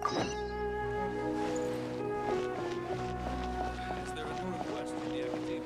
Is there a northwest in the academia?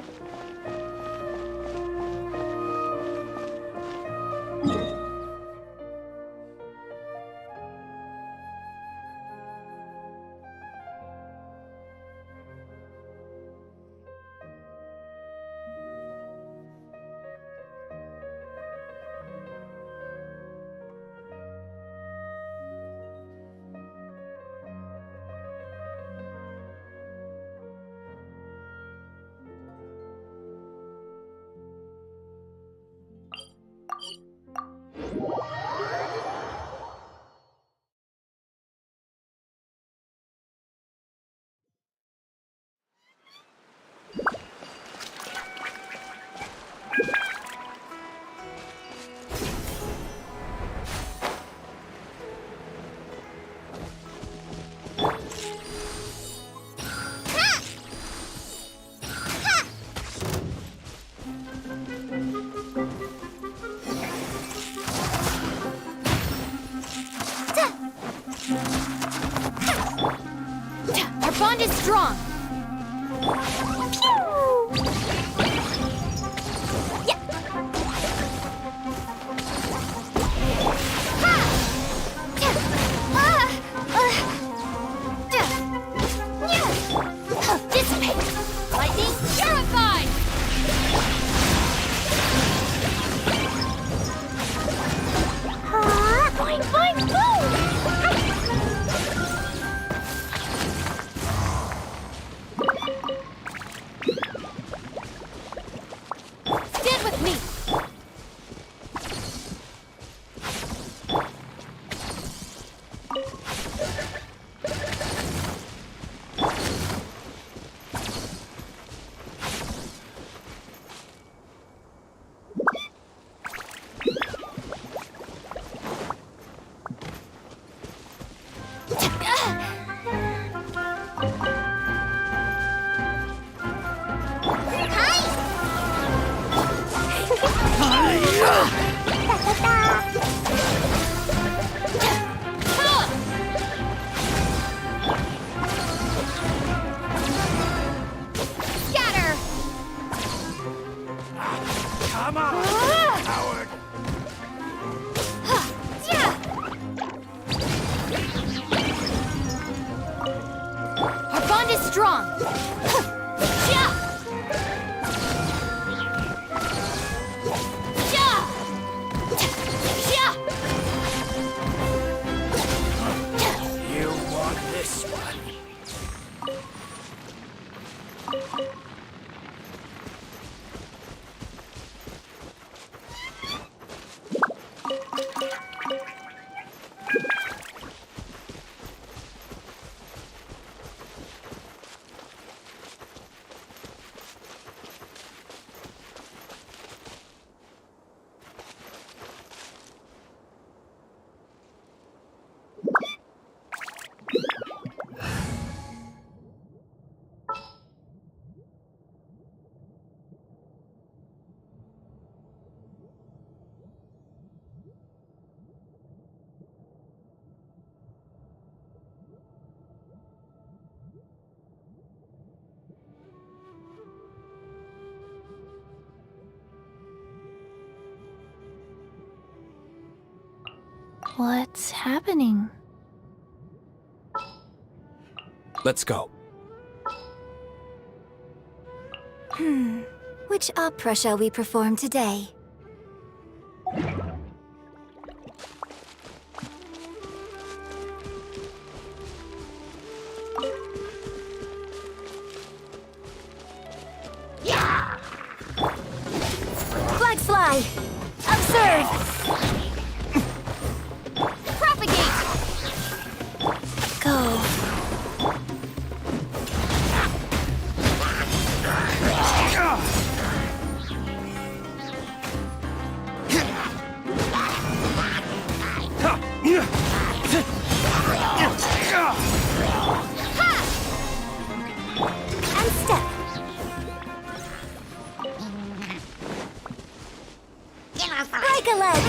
Our bond is strong. Dissipate! Lightning purified! Boing, boing, boom! Stand with me! Scatter! Come on, coward! Our bond is strong. You want this one? What's happening? Let's go. Which opera shall we perform today? Flags fly! Observe! Propagate! Go. And step. Break a leg.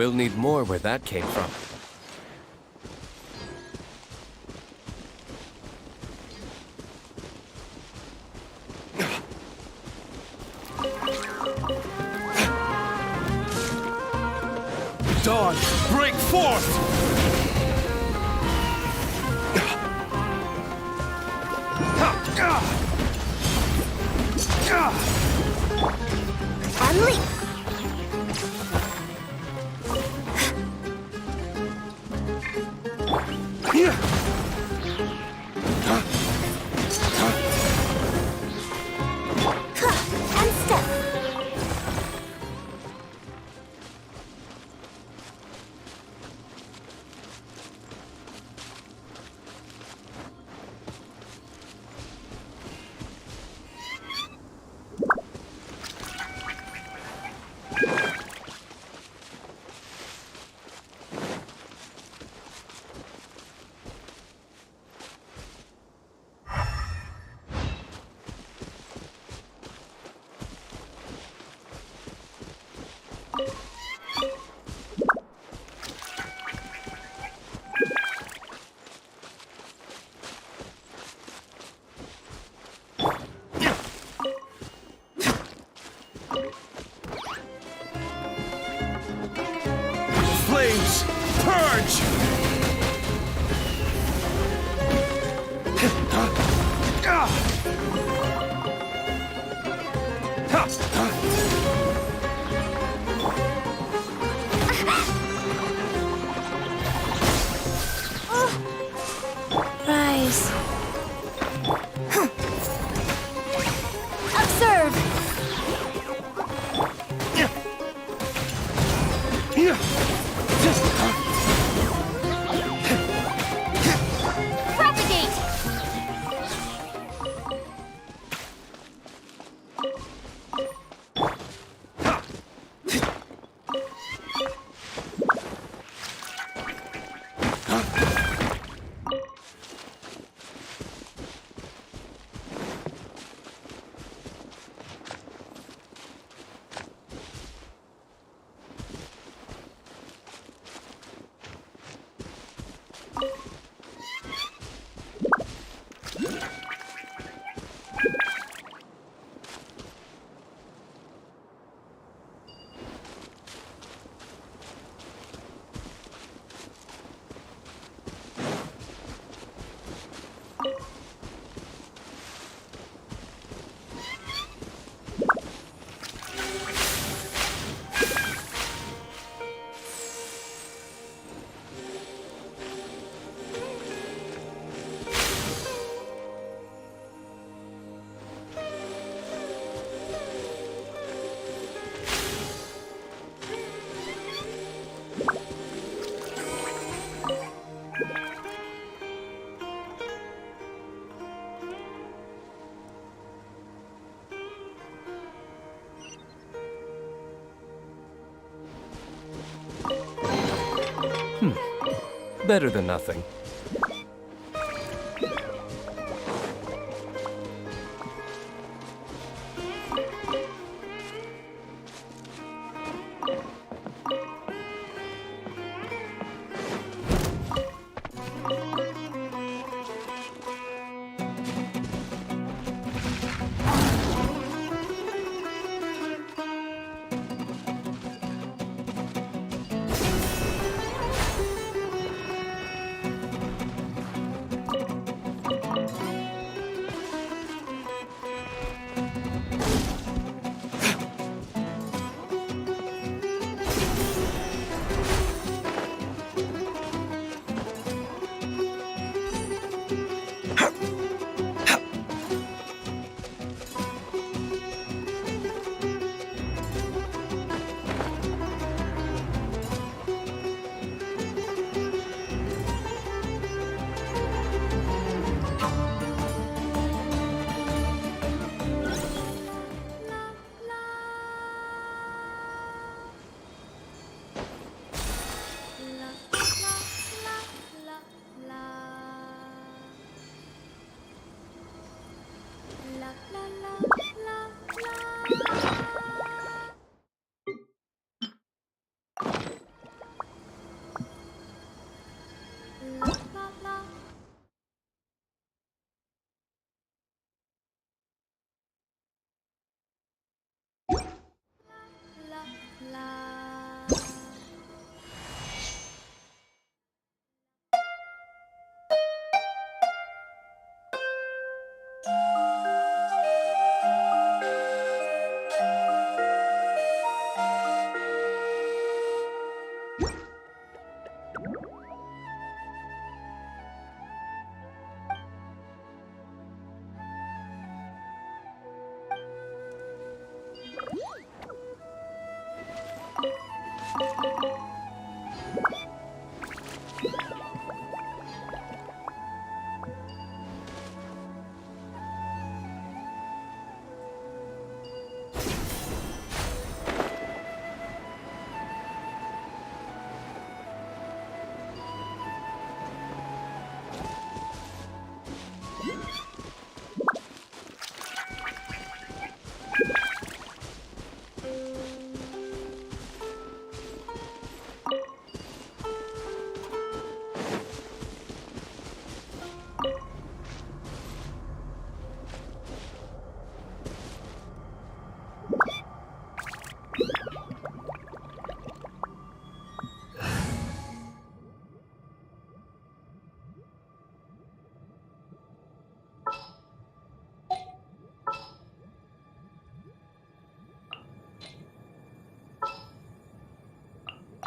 We'll need more where that came from. Dawn, break forth! Unleash! And step. Flames, purge! Rise. Observe. Propagate. Better than nothing.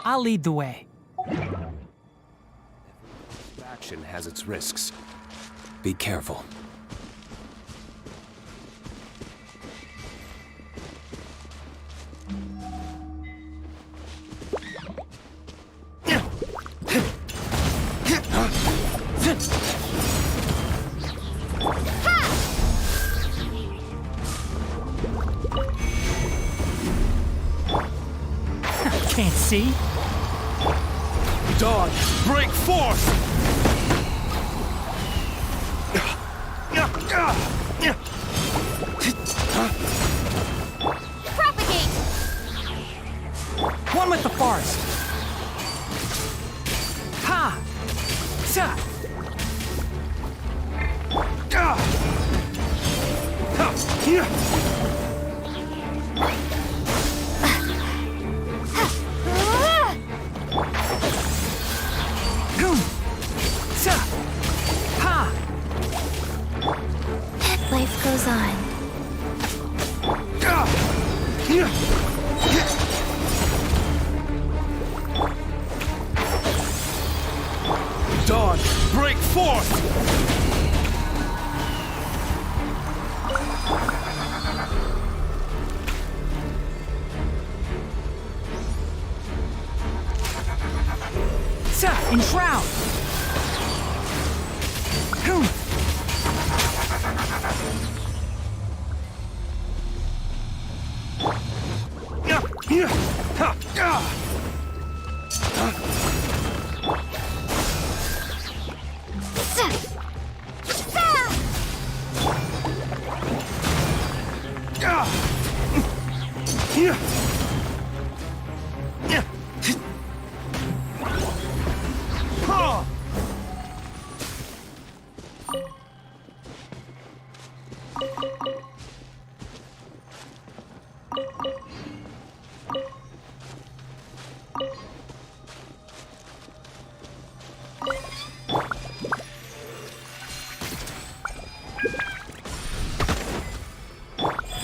I'll lead the way. Action has its risks. Be careful. Can't see. Dodge! Break force! Propagate! One with the forest. Ha! Sa! Goom! Sa! Ha! Life goes on. Dodge! Break force! Sa! Enshroud! Goom!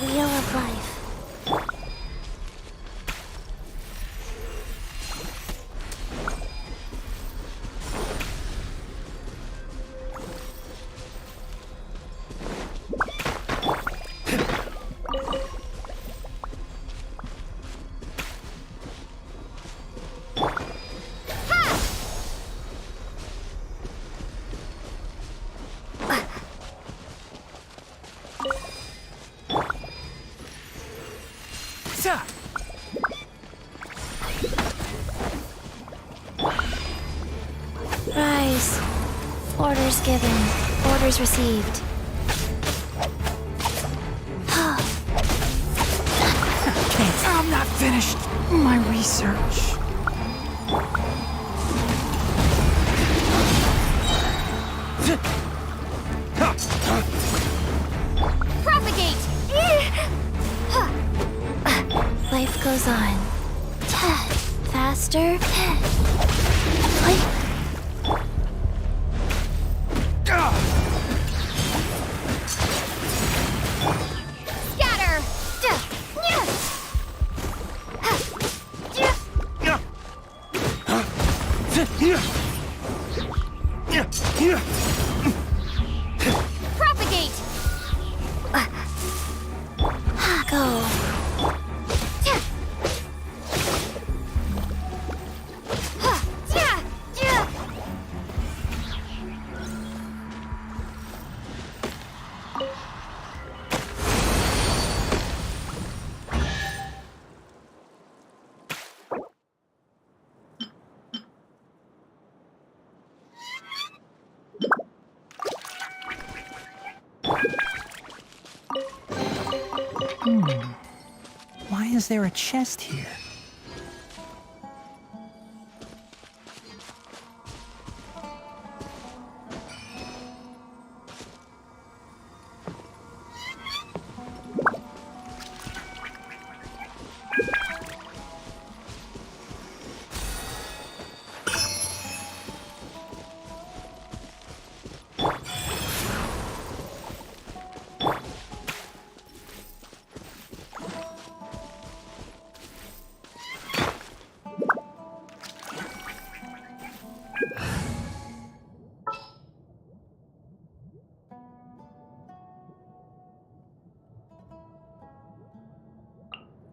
Wheel of life. Sa! Rise. Orders given. Orders received. Can't. I'm not finished my research. Propagate! Life goes on. Faster. Scatter! Propagate! Go. Why is there a chest here?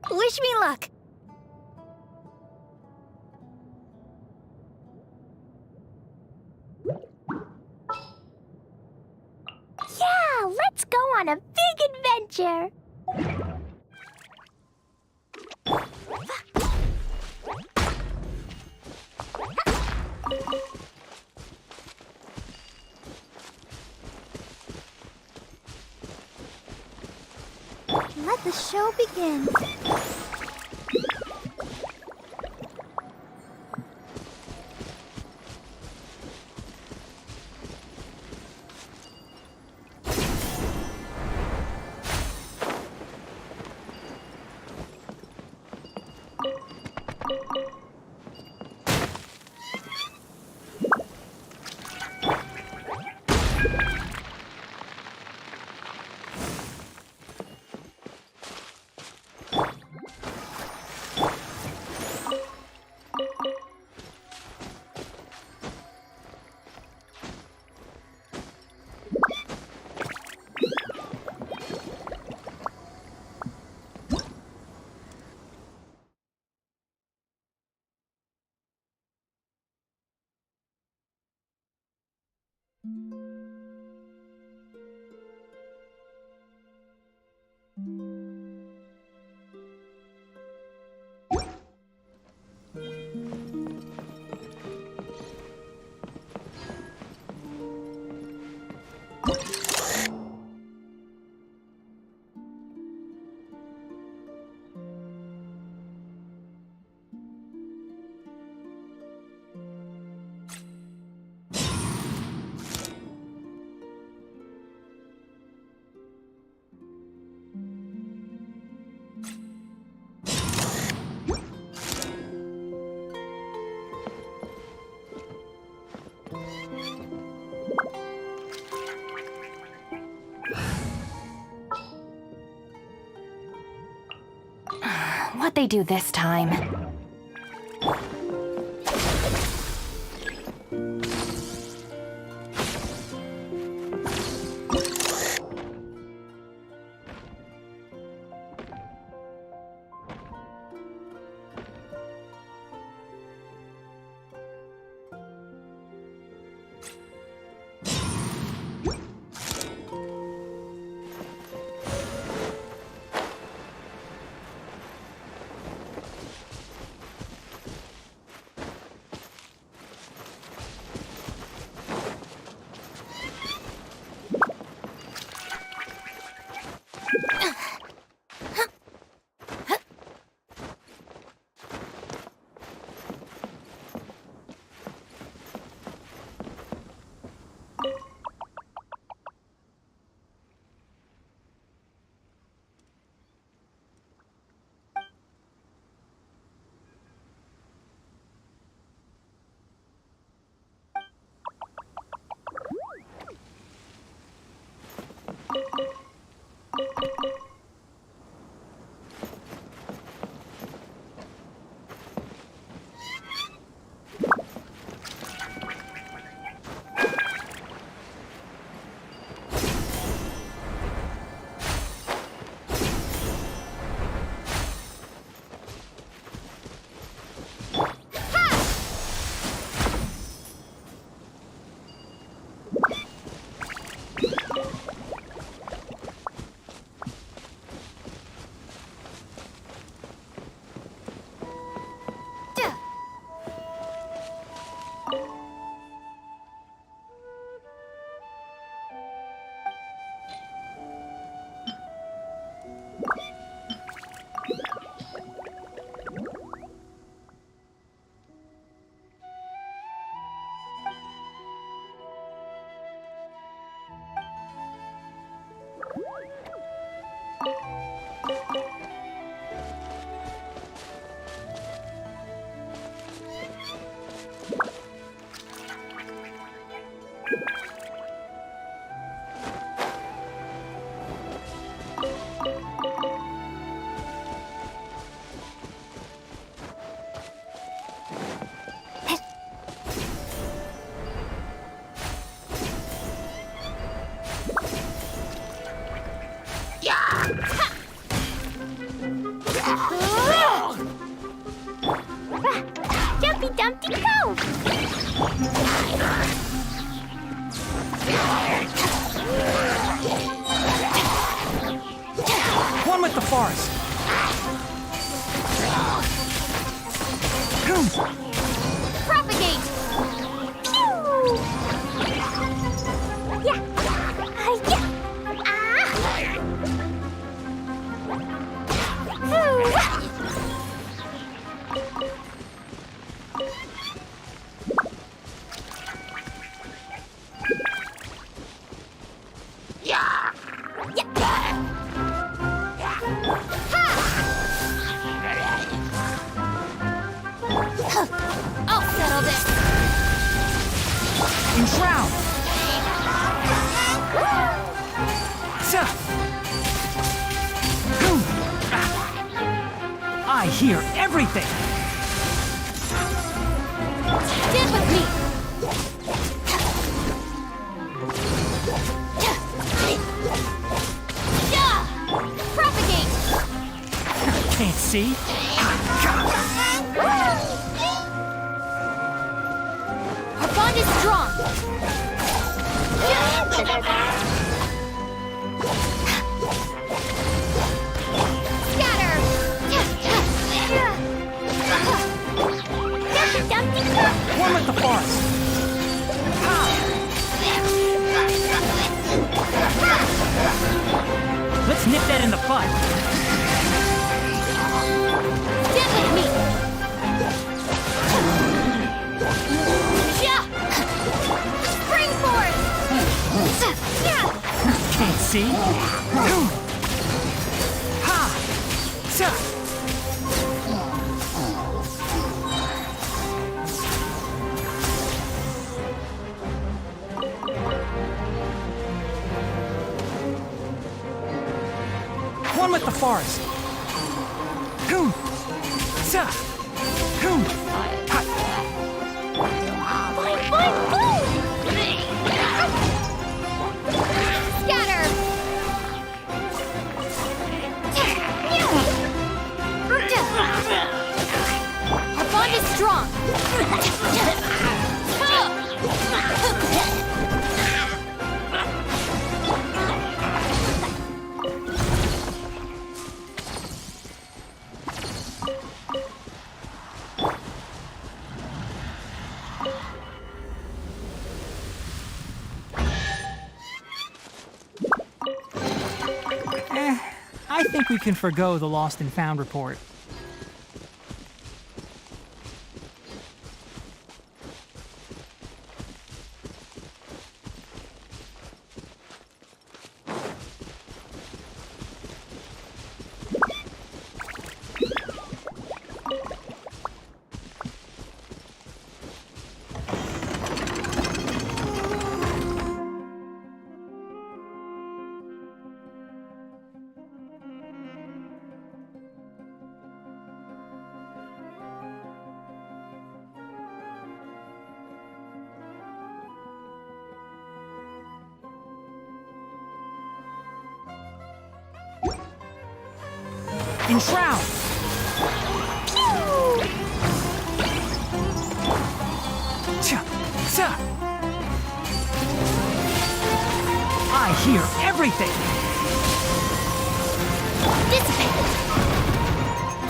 Wish me luck. Yeah, let's go on a big adventure. Let the show begin. What'd they do this time? Enshroud! I hear everything! Stand with me! Propagate! Can't see? Our bond is strong! Scatter! One with the forest! Let's nip that in the bud! Stand with me! Spring force! Can't see? Ha! Sa! One with the forest! Hoom! Sa! Hoom! Ha! Boing, boing, boom! Scatter! Our bond is strong! I think we can forgo the lost and found report. Enshroud! Cha! Cha! I hear everything! Dissipate!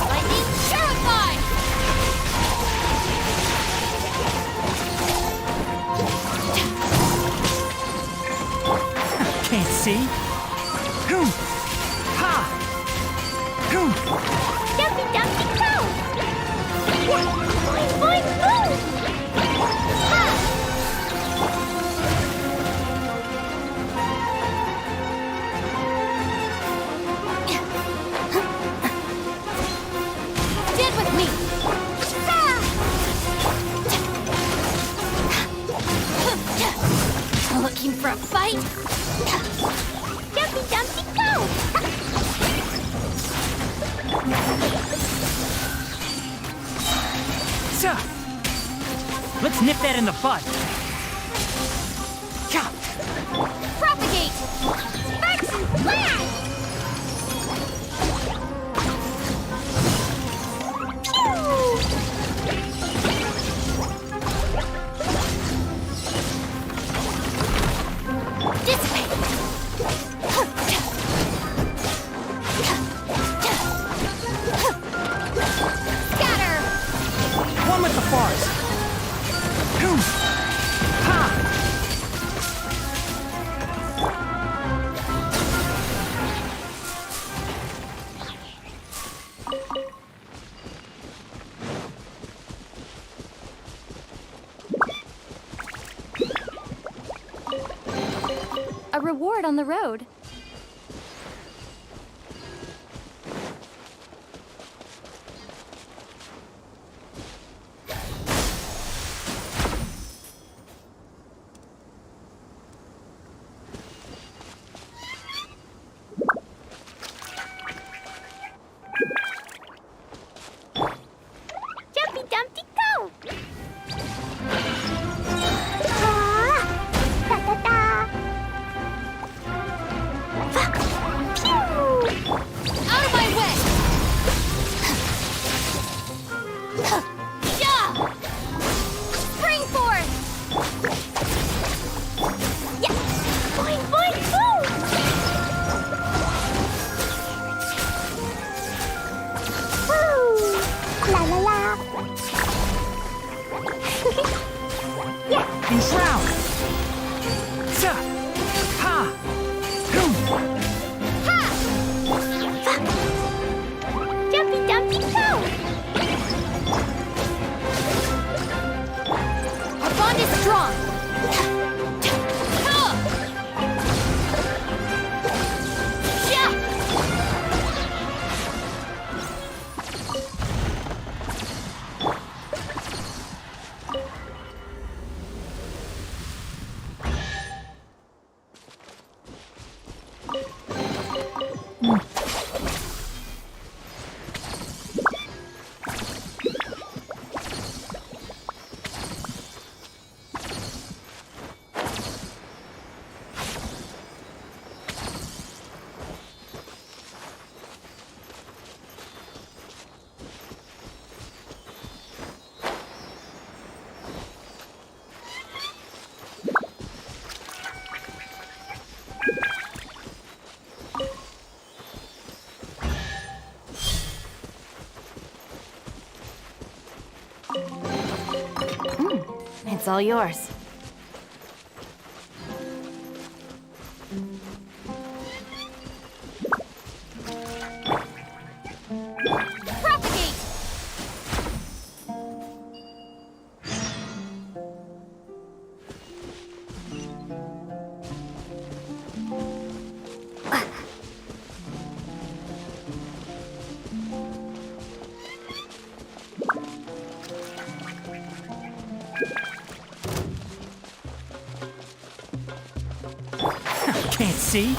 Lightning Purify! Can't see? Hoom! Ha! Hoom! Dumpy, dumpy, go! Boing, boing, boom! Ha! Stand with me! Looking for a fight? Dumpy, dumpy, go! Cha! Let's nip that in the bud. Cha! Propagate! Sparks and flash! Dissipate! Scatter! One with the forest. Hoom! Ha! A reward on the road. Enshroud! Sa! Ha! Hum! Jumpy dumpy go! Our bond is strong! It's all yours. Propagate! Can't see?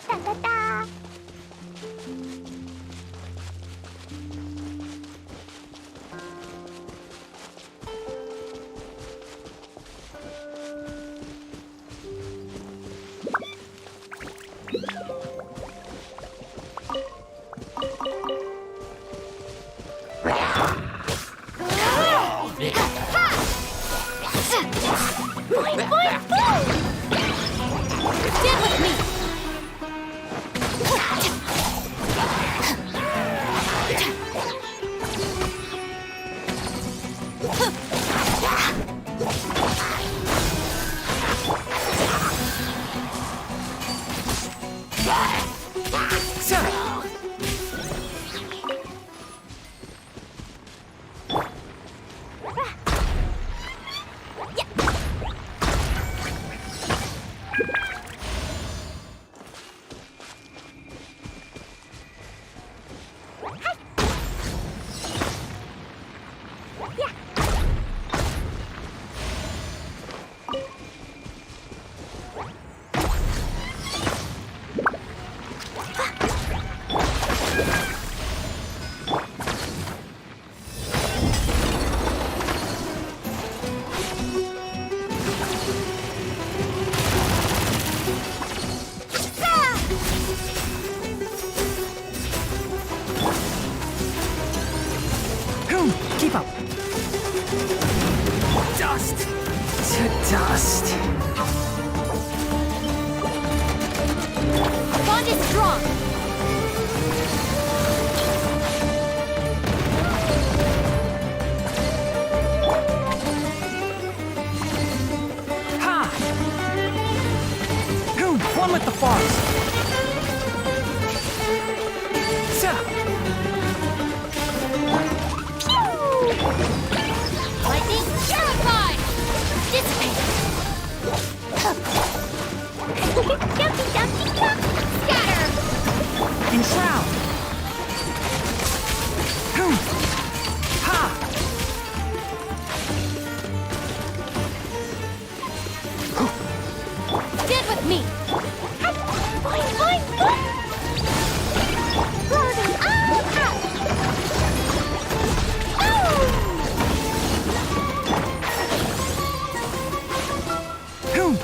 Ta-ta-ta! Boing, boing, boing! Stand with me! Keep up. Dust to dust. Our bond is strong! on with the farce! Lightning purified! Dissipate! Dumpty dumpty duck! Scatter! Enshroud! Ha! Stand with me! Boing, boing, boing! Blow them all up! Boom!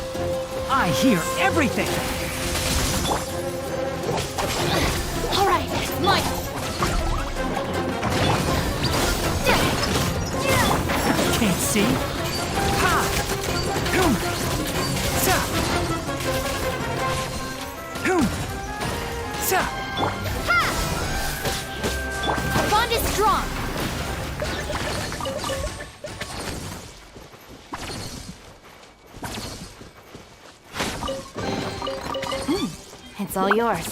I hear everything! All right, Mike. Can't see? Ha! Boom! Sa! Boom! Sa! Our bond is strong. It's all yours.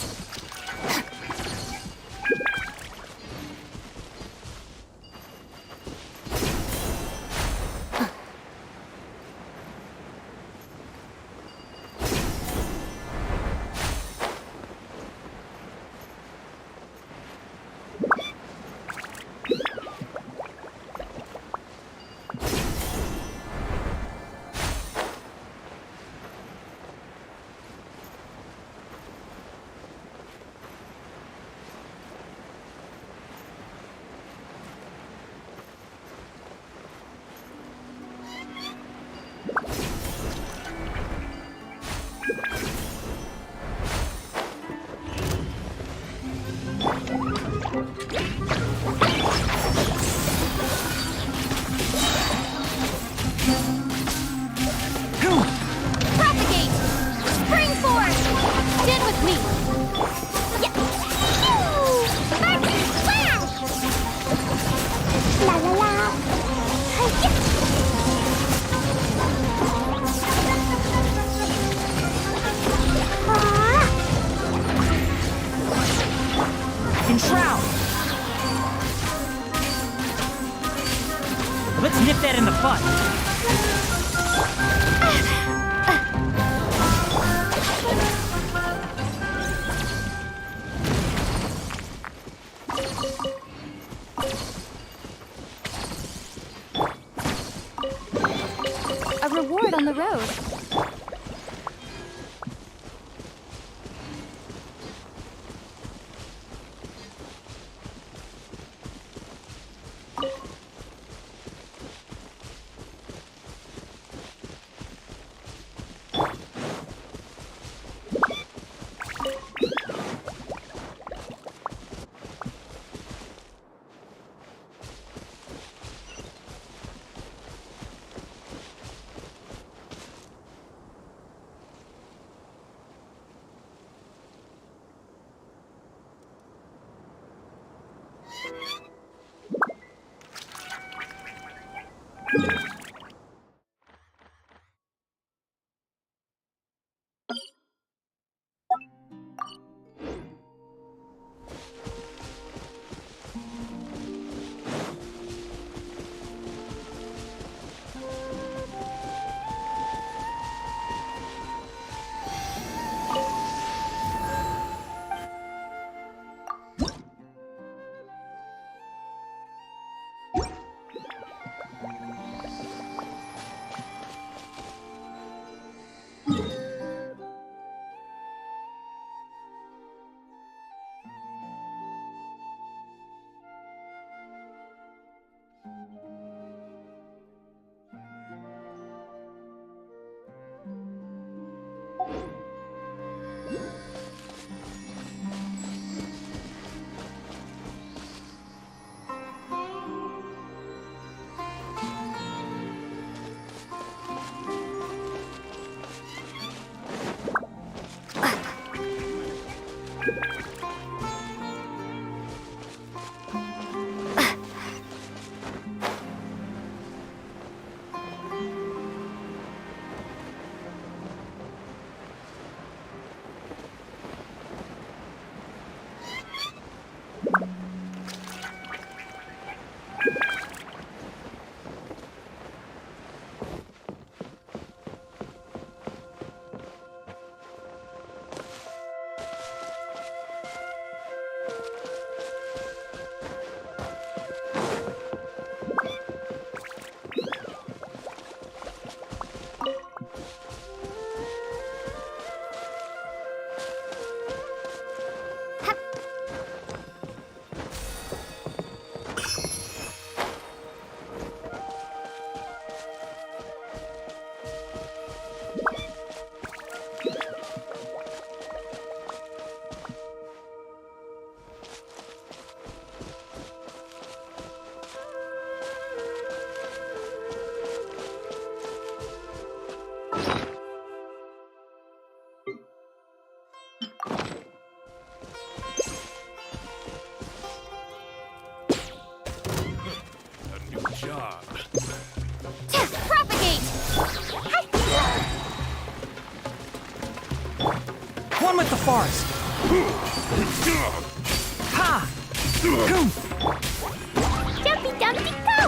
Propagate! Spring force! Stand with me! Yeah. Magic flash! La la la! Hi-ya! Enshroud! Let's nip that in the bud. A reward on the road. forest. Ha! Boom! Jumpy dumpty go!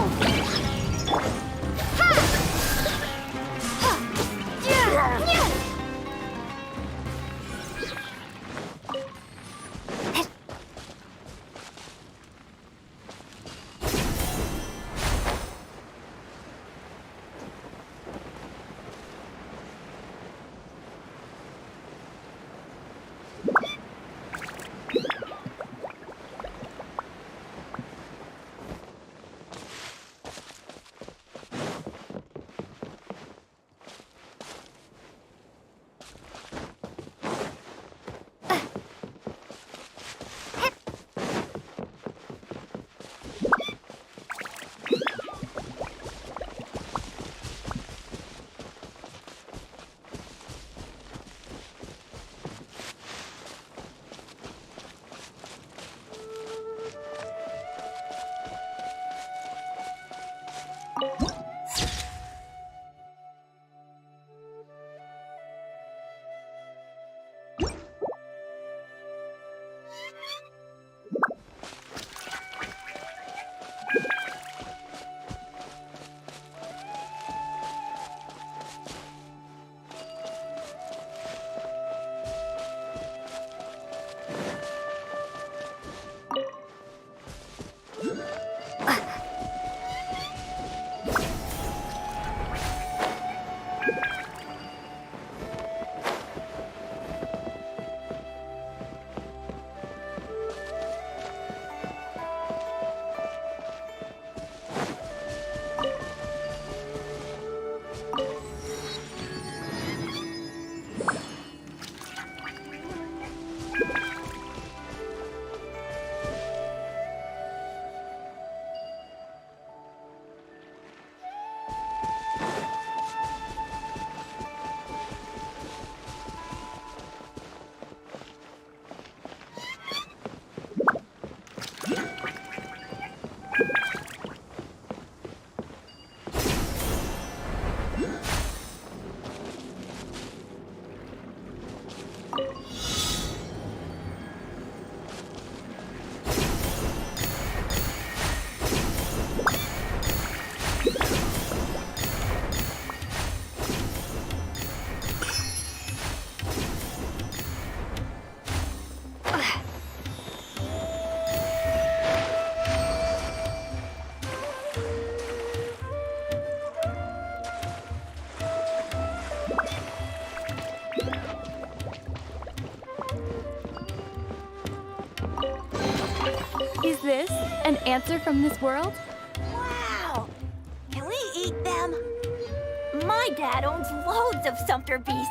Ha! Ha! Yeah! Yeah! Is this an answer from this world? Wow! Can we eat them? My dad owns loads of sumpter beasts.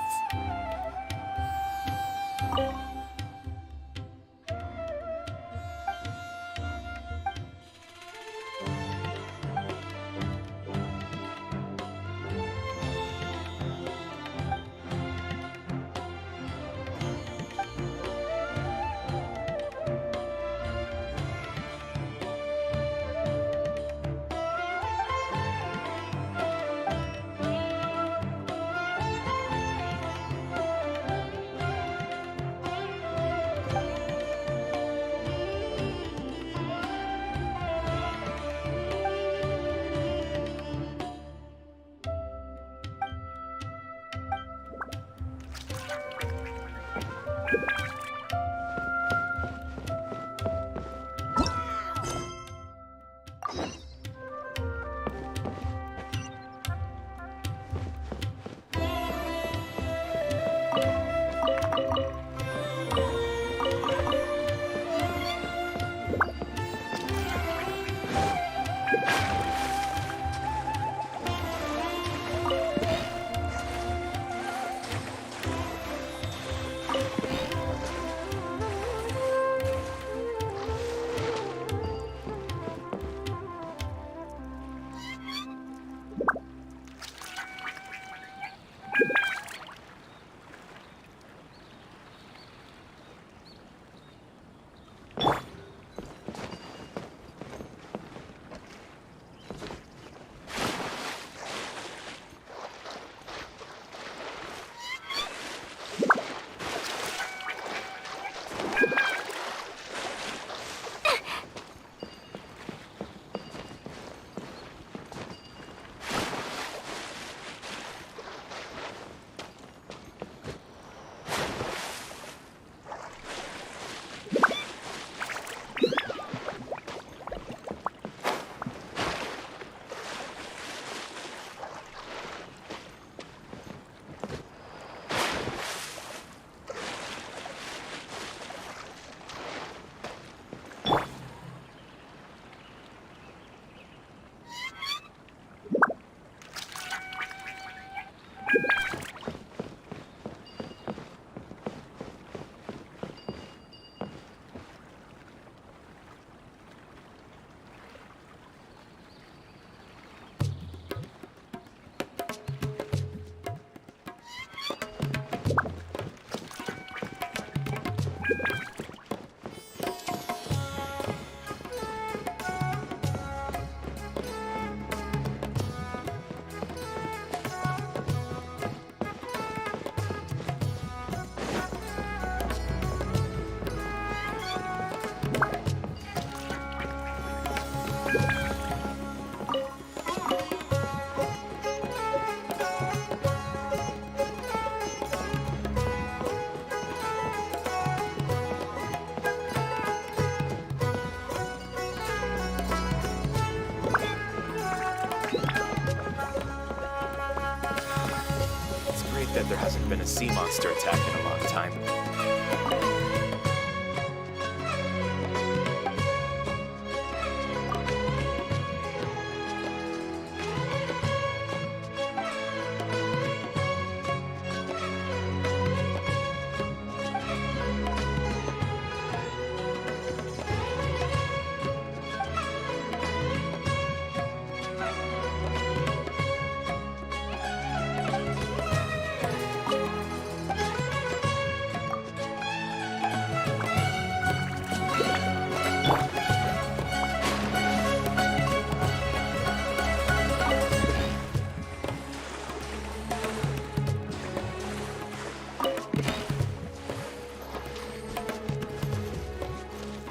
think that there hasn't been a sea monster attack in a long time.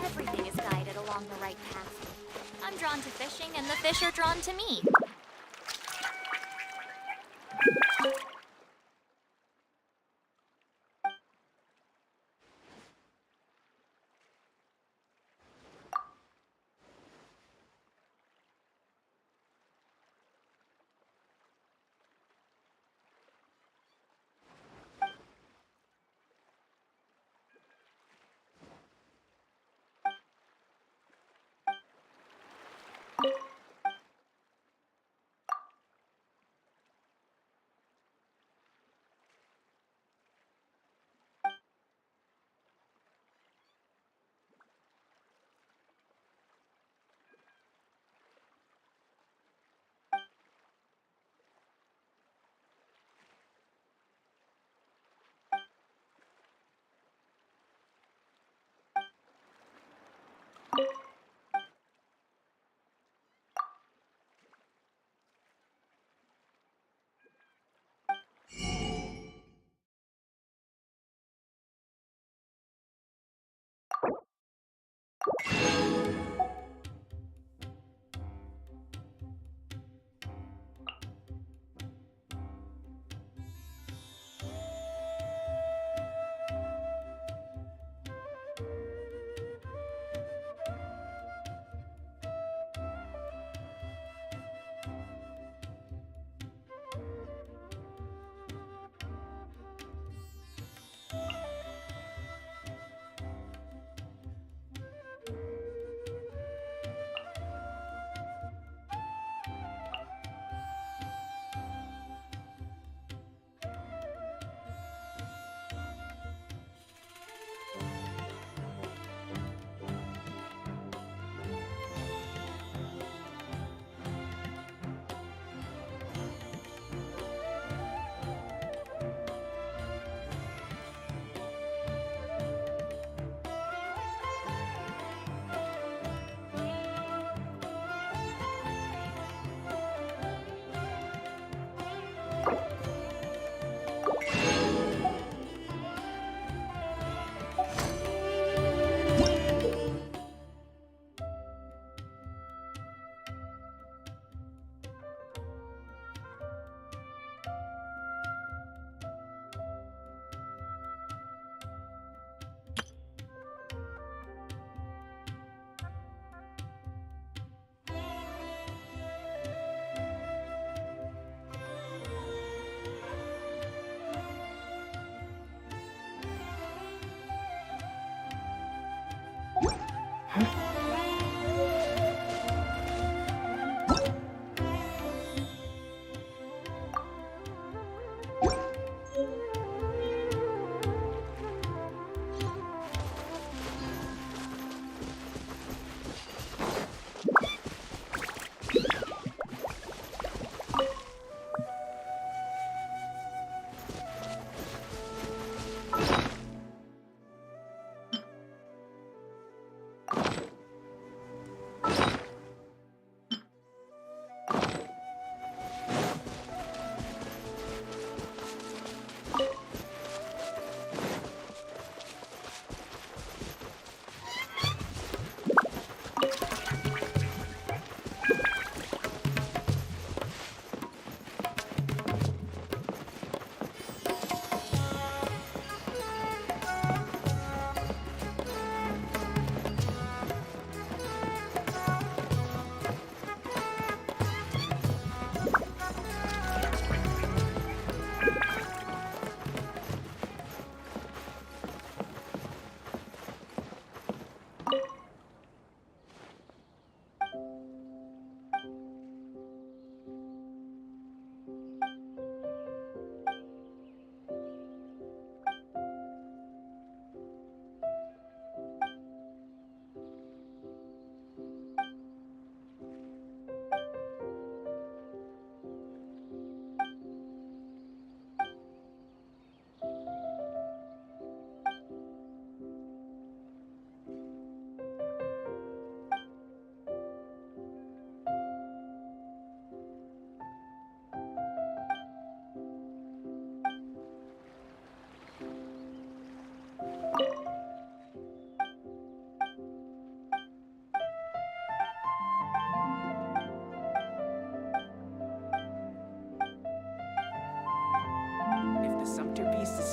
Everything is guided along the right path. I'm drawn to fishing, and the fish are drawn to me.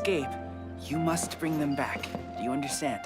escape, you must bring them back. Do you understand?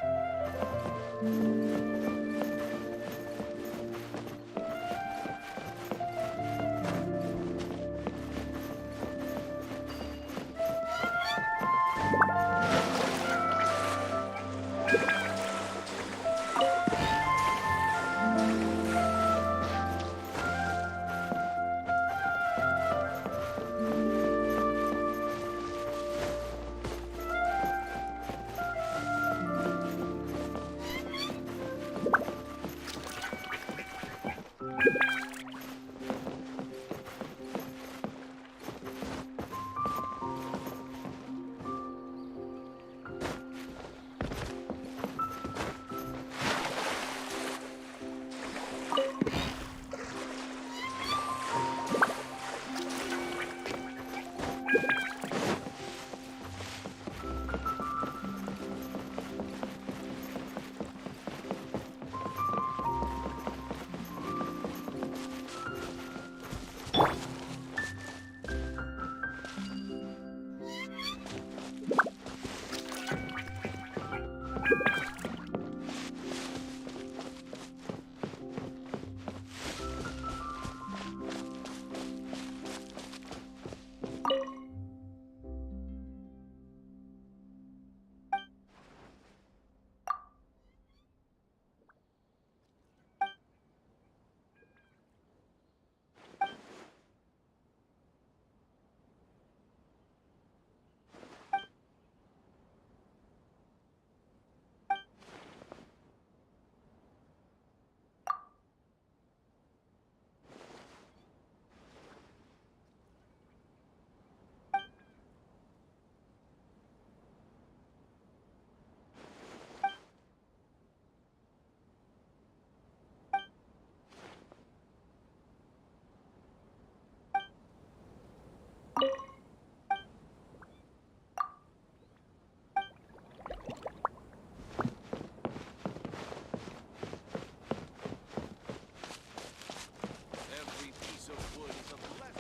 Every piece of wood is a blessing.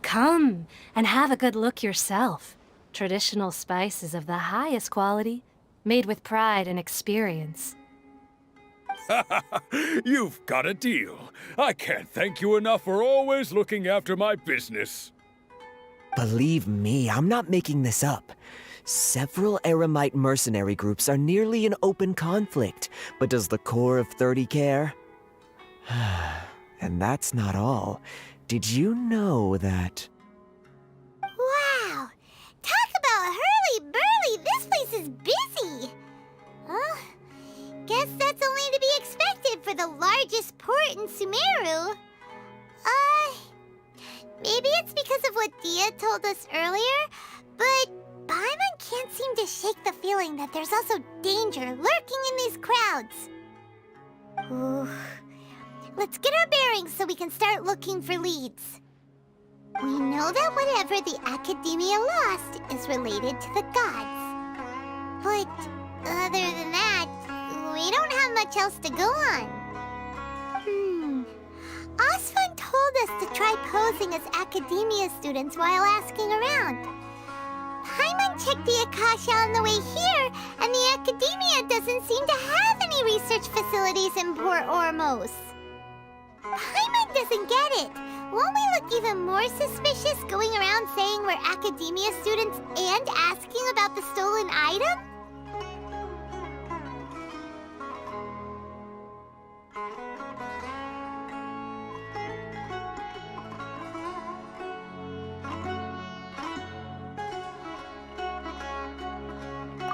Come and have a good look yourself. Traditional spices of the highest quality, made with pride and experience. You've got a deal. I can't thank you enough for always looking after my business. Believe me, I'm not making this up. Several Eremite mercenary groups are nearly in open conflict, but does the core of 30 care? And that's not all. Did you know that... Wow! Talk about hurly-burly! This place is busy! Huh? Guess that's only to be expected for the largest port in Sumeru. Maybe it's because of what Dia told us earlier, but Paimon can't seem to shake the feeling that there's also danger lurking in these crowds. Ooh. Let's get our bearings so we can start looking for leads. We know that whatever the Academia lost is related to the gods. But other than that, we don't have much else to go on. Osfun told us to try posing as Academia students while asking around. Paimon checked the Akasha on the way here, and the Academia doesn't seem to have any research facilities in Port Ormos. Paimon doesn't get it. Won't we look even more suspicious going around saying we're Academia students and asking about the stolen item?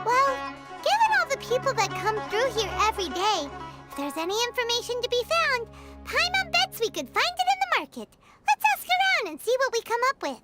Well, given all the people that come through here every day, if there's any information to be found, Paimon bets we could find it in the market. Let's ask around and see what we come up with.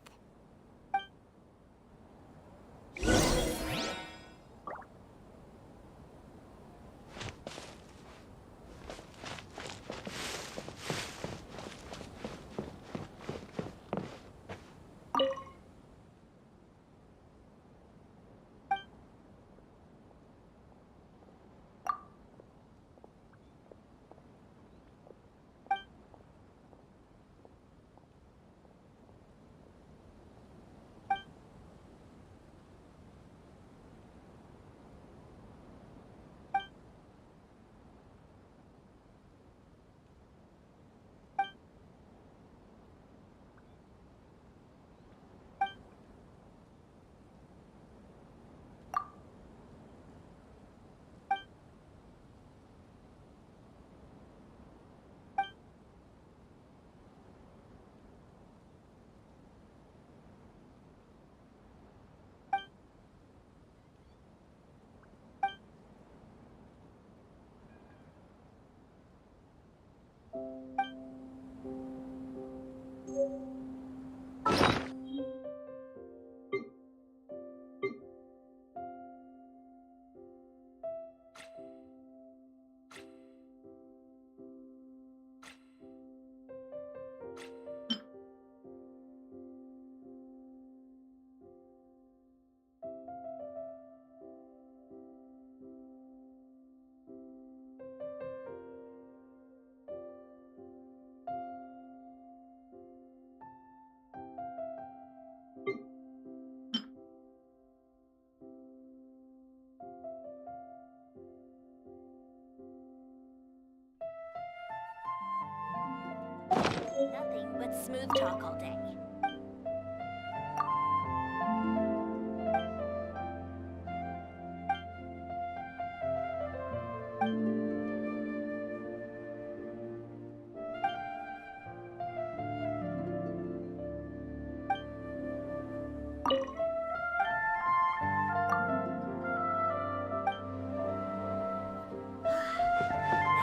Nothing but smooth talk all day.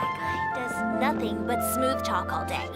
That guy does nothing but smooth talk all day.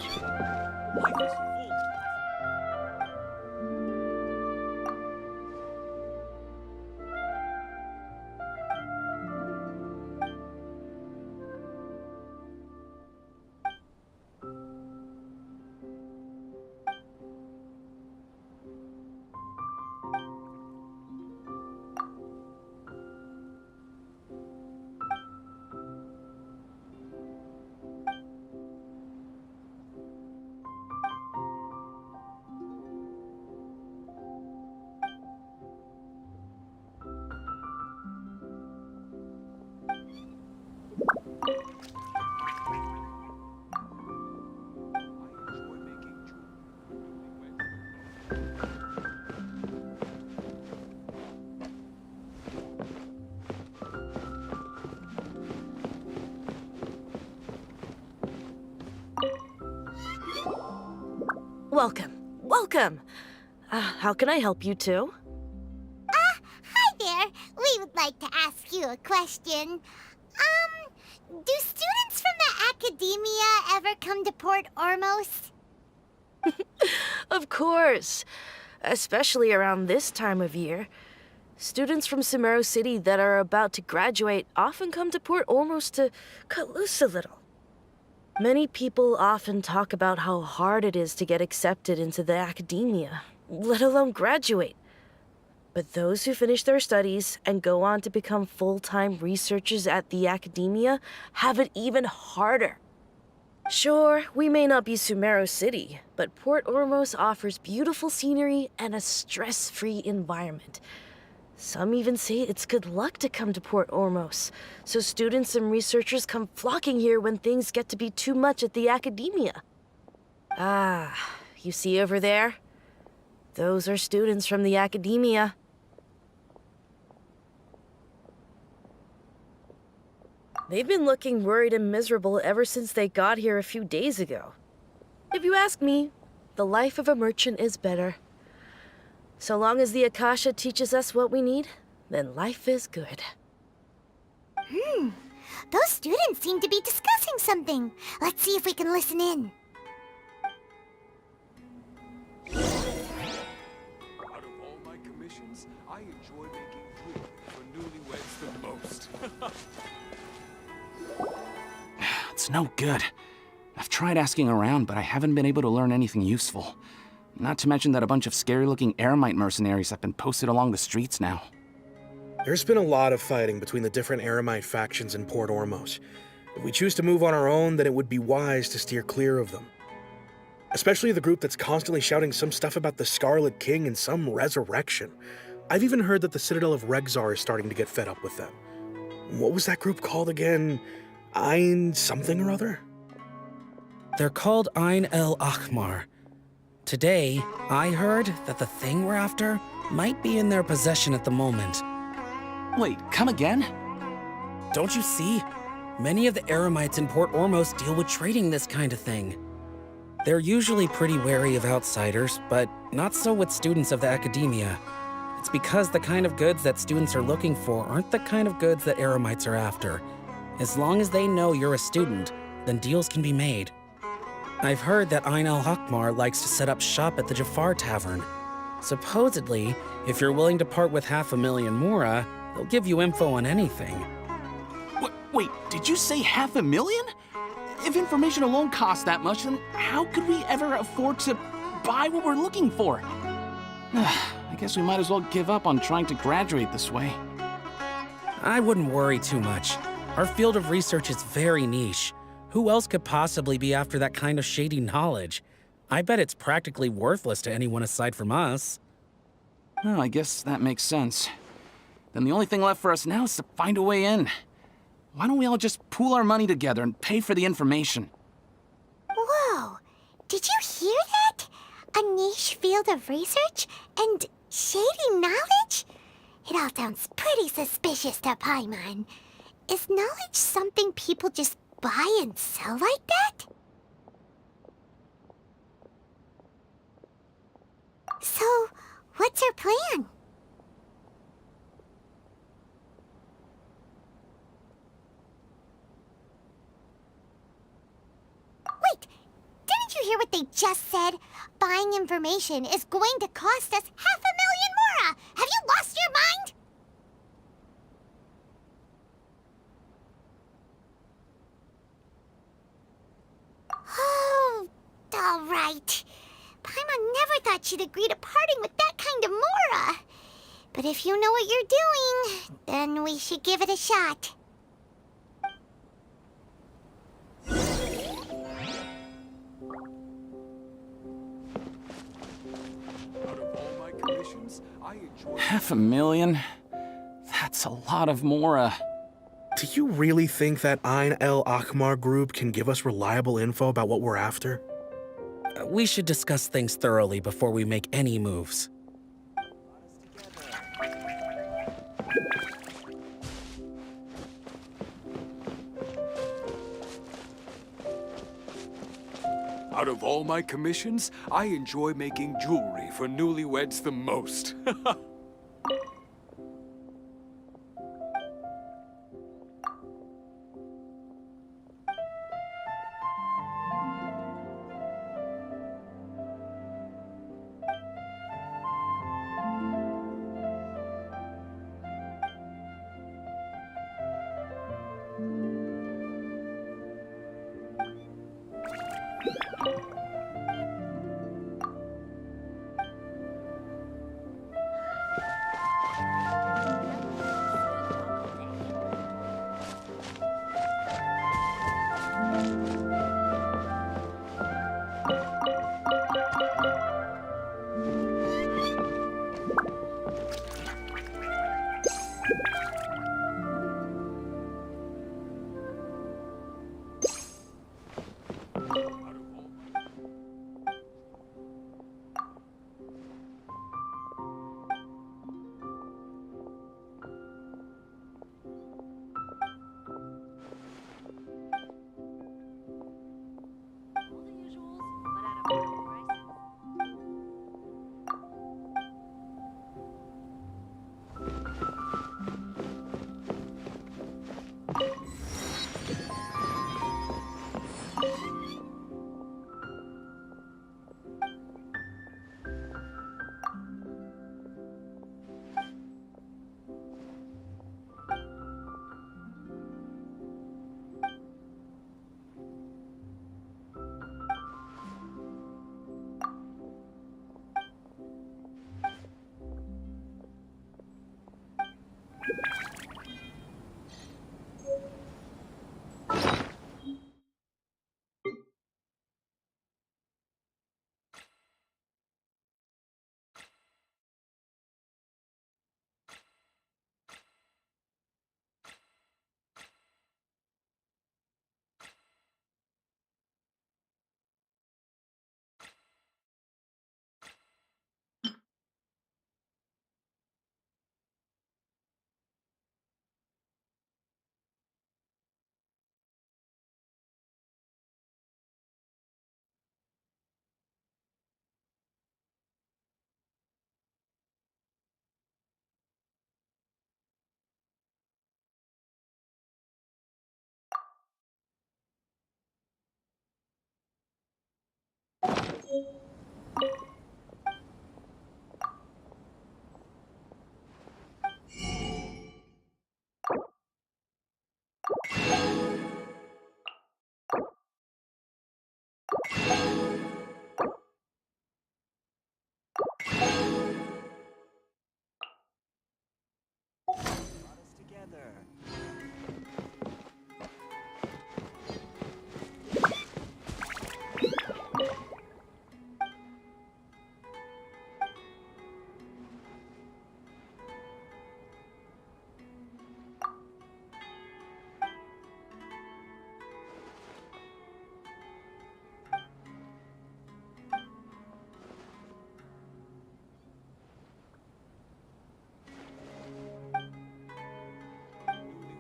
Welcome. Welcome. How can I help you two? Hi there. We would like to ask you a question. Do students from the academia ever come to Port Ormos? Of course. Especially around this time of year. Students from Sumeru City that are about to graduate often come to Port Ormos to cut loose a little. Many people often talk about how hard it is to get accepted into the academia, let alone graduate. But those who finish their studies and go on to become full-time researchers at the academia have it even harder. Sure, we may not be Sumeru City, but Port Ormos offers beautiful scenery and a stress-free environment. Some even say it's good luck to come to Port Ormos, so students and researchers come flocking here when things get to be too much at the academia. Ah, you see over there? Those are students from the academia. They've been looking worried and miserable ever since they got here a few days ago. If you ask me, the life of a merchant is better. So long as the Akasha teaches us what we need, then life is good. Those students seem to be discussing something. Let's see if we can listen in. Out of all my commissions, I enjoy making jewelry for newlyweds the most. It's no good. I've tried asking around, but I haven't been able to learn anything useful. Not to mention that a bunch of scary-looking Eremite mercenaries have been posted along the streets now. There's been a lot of fighting between the different Eremite factions in Port Ormos. If we choose to move on our own, then it would be wise to steer clear of them. Especially the group that's constantly shouting some stuff about the Scarlet King and some resurrection. I've even heard that the Citadel of Regzar is starting to get fed up with them. What was that group called again? Ein something or other? They're called Ein El Akhmar. Today, I heard that the thing we're after might be in their possession at the moment. Wait, come again? Don't you see? Many of the Eremites in Port Ormos deal with trading this kind of thing. They're usually pretty wary of outsiders, but not so with students of the academia. It's because the kind of goods that students are looking for aren't the kind of goods that Eremites are after. As long as they know you're a student, then deals can be made. I've heard that Ain al-Hakmar likes to set up shop at the Jafar Tavern. Supposedly, if you're willing to part with 500,000 Mora, they'll give you info on anything. Wait, did you say 500,000? If information alone costs that much, then how could we ever afford to buy what we're looking for? I guess we might as well give up on trying to graduate this way. I wouldn't worry too much. Our field of research is very niche. Who else could possibly be after that kind of shady knowledge? I bet it's practically worthless to anyone aside from us. Oh, I guess that makes sense. Then the only thing left for us now is to find a way in. Why don't we all just pool our money together and pay for the information? Whoa! Did you hear that? A niche field of research and shady knowledge? It all sounds pretty suspicious to Paimon. Is knowledge something people just buy and sell like that? So, what's our plan? Wait, didn't you hear what they just said? Buying information is going to cost us 500,000 Mora! Have you lost your mind? Oh, all right. Paimon never thought she'd agree to parting with that kind of Mora. But if you know what you're doing, then we should give it a shot. Out of all my commissions, I enjoy... 500,000? That's a lot of Mora. Do you really think that Ain al-Akmar group can give us reliable info about what we're after? We should discuss things thoroughly before we make any moves. Out of all my commissions, I enjoy making jewelry for newlyweds the most.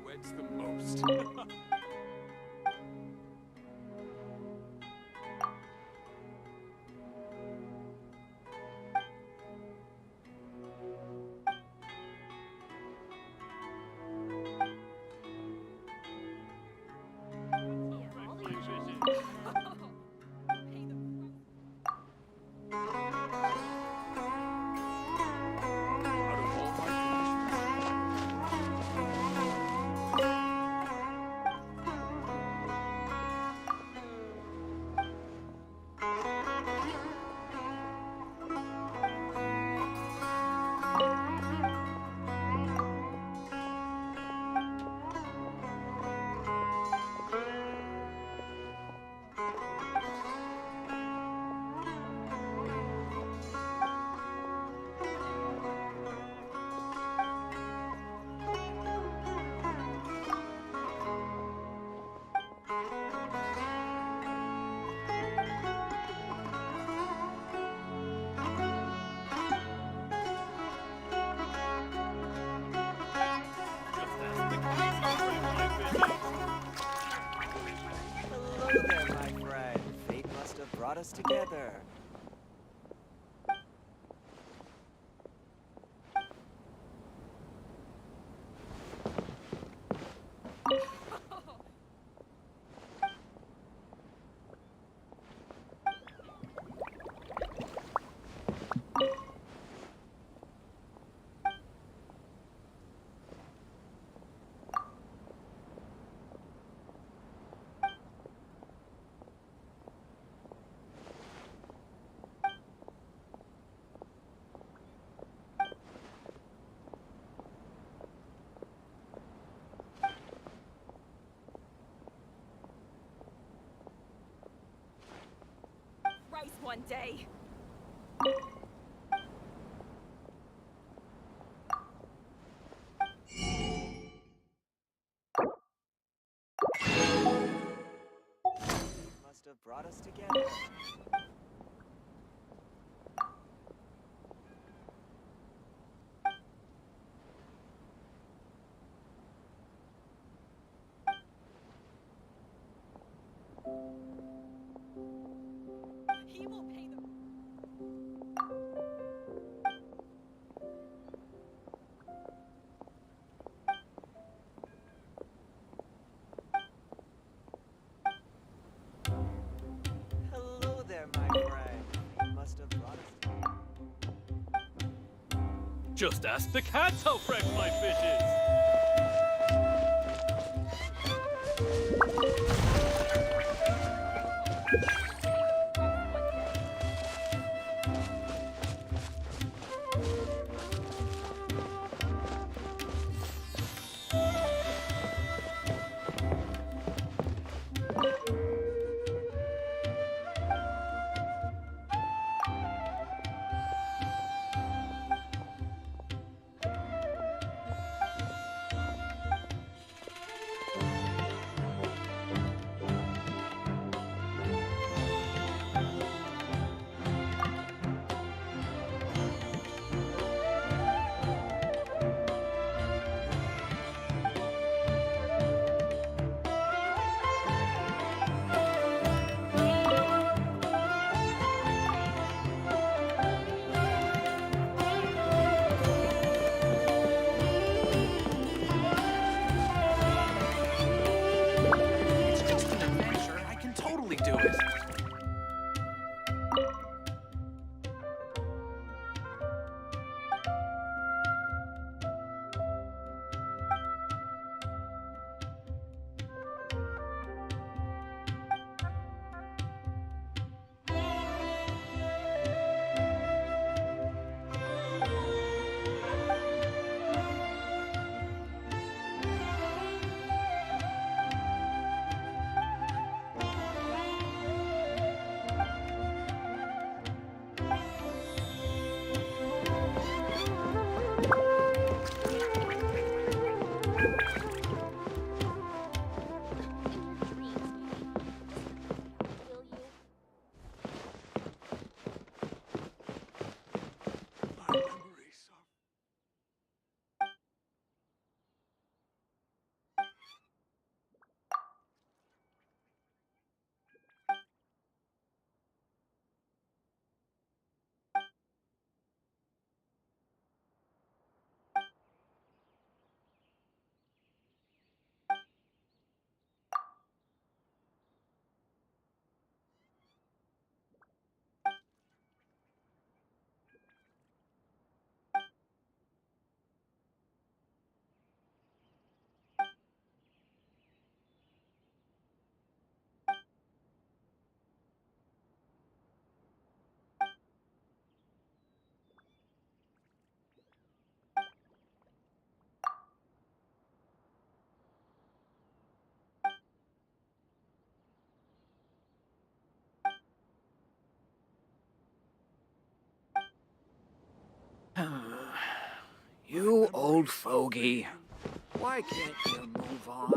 Newlyweds the most. Hello there, my friend. Fate must have brought us together. One day. Must have brought us together. He will pay the... Hello there, my friend. Fate must have brought us together. Just ask the cats how fresh my fish is. You old fogey. Why can't you move on?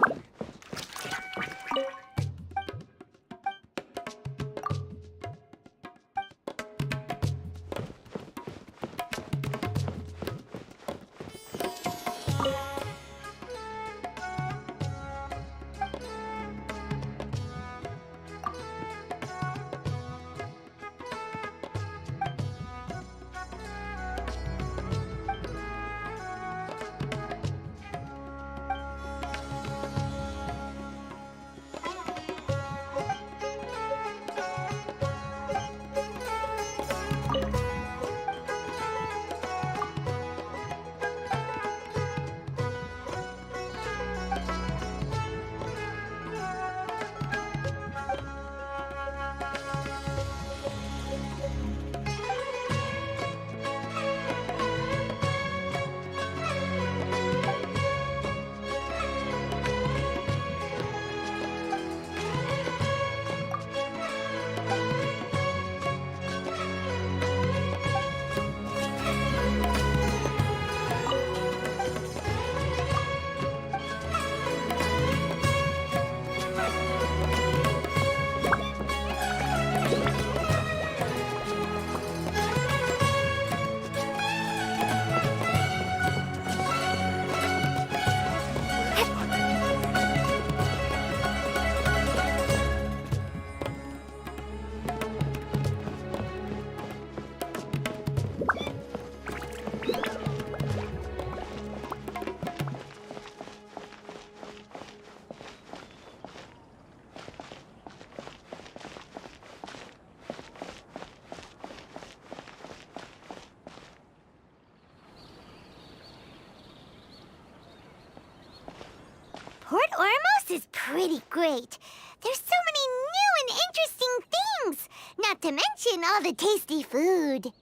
Port Ormos is pretty great. There's so many new and interesting things, not to mention all the tasty food.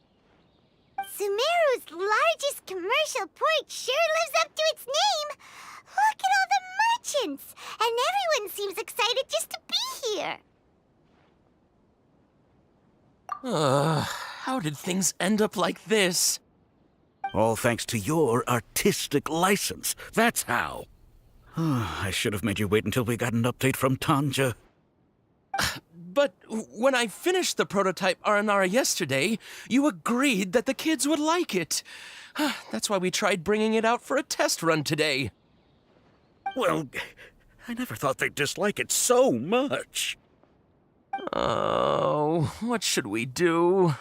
Sumeru's largest commercial port sure lives up to its name. Look at all the merchants, and everyone seems excited just to be here. How did things end up like this? All thanks to your artistic license. That's how. I should have made you wait until we got an update from Tanja. But when I finished the prototype Aranara yesterday, you agreed that the kids would like it. That's why we tried bringing it out for a test run today. Well, I never thought they'd dislike it so much. Oh, what should we do?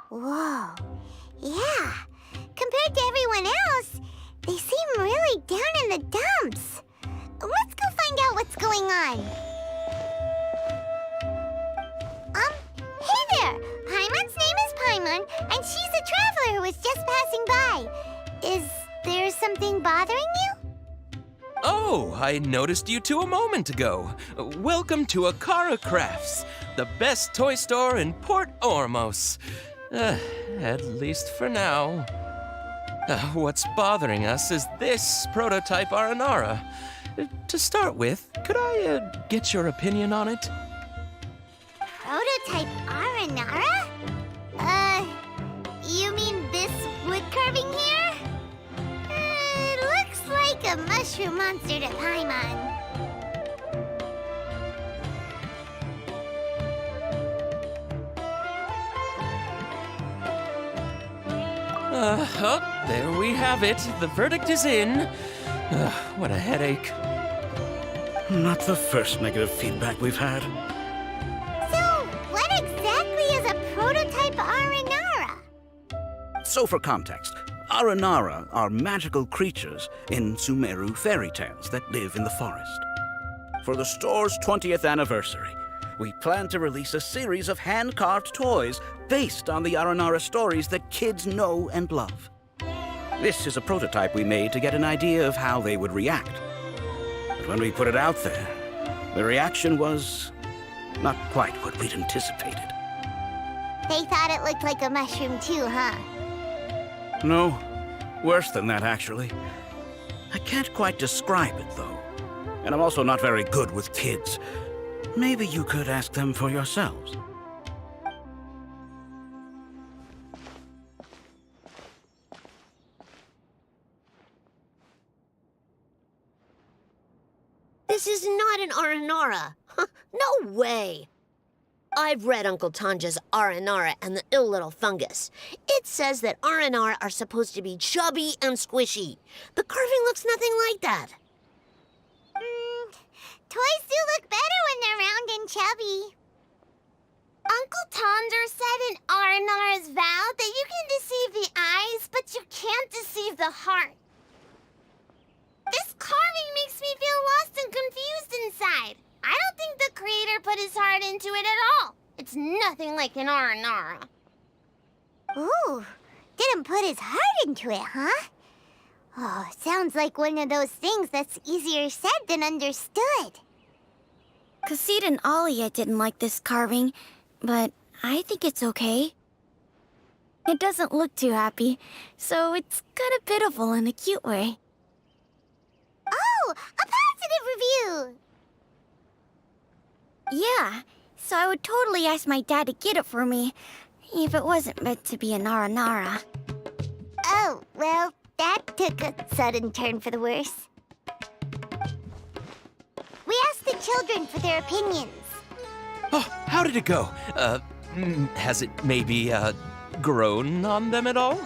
Whoa. Yeah. Compared to everyone else, they seem really down in the dumps. Let's go find out what's going on. Hey there! Paimon's name is Paimon, and she's a traveler who was just passing by. Is there something bothering you? Oh, I noticed you two a moment ago. Welcome to Akara Crafts, the best toy store in Port Ormos. At least for now. What's bothering us is this prototype Aranara. To start with, could I get your opinion on it? Prototype Aranara? You mean this wood carving here? It looks like a mushroom monster to Paimon. There we have it. The verdict is in. What a headache. Not the first negative feedback we've had. So, what exactly is a prototype Aranara? So for context, Aranara are magical creatures in Sumeru fairy tales that live in the forest. For the store's 20th anniversary, we plan to release a series of hand-carved toys based on the Aranara stories that kids know and love. This is a prototype we made to get an idea of how they would react. But when we put it out there, the reaction was not quite what we'd anticipated. They thought it looked like a mushroom too, huh? No, worse than that, actually. I can't quite describe it, though. And I'm also not very good with kids. Maybe you could ask them for yourselves. Aranara? No way! I've read Uncle Tanja's Aranara and the Ill Little Fungus. It says that Aranara are supposed to be chubby and squishy. The carving looks nothing like that. Toys do look better when they're round and chubby. Uncle Tonder said in Aranara's vow that you can deceive the eyes, but you can't deceive the heart. This carving makes me feel lost and confused inside. I don't think the creator put his heart into it at all. It's nothing like an Aranara. Ooh, didn't put his heart into it, huh? Oh, sounds like one of those things that's easier said than understood. Cassid and Alia didn't like this carving, but I think it's okay. It doesn't look too happy, so it's kind of pitiful in a cute way. Oh, a positive review! Yeah, so I would totally ask my dad to get it for me, if it wasn't meant to be an Aranara. Oh, well, that took a sudden turn for the worse. We asked the children for their opinions. Oh, how did it go? Has it maybe, grown on them at all?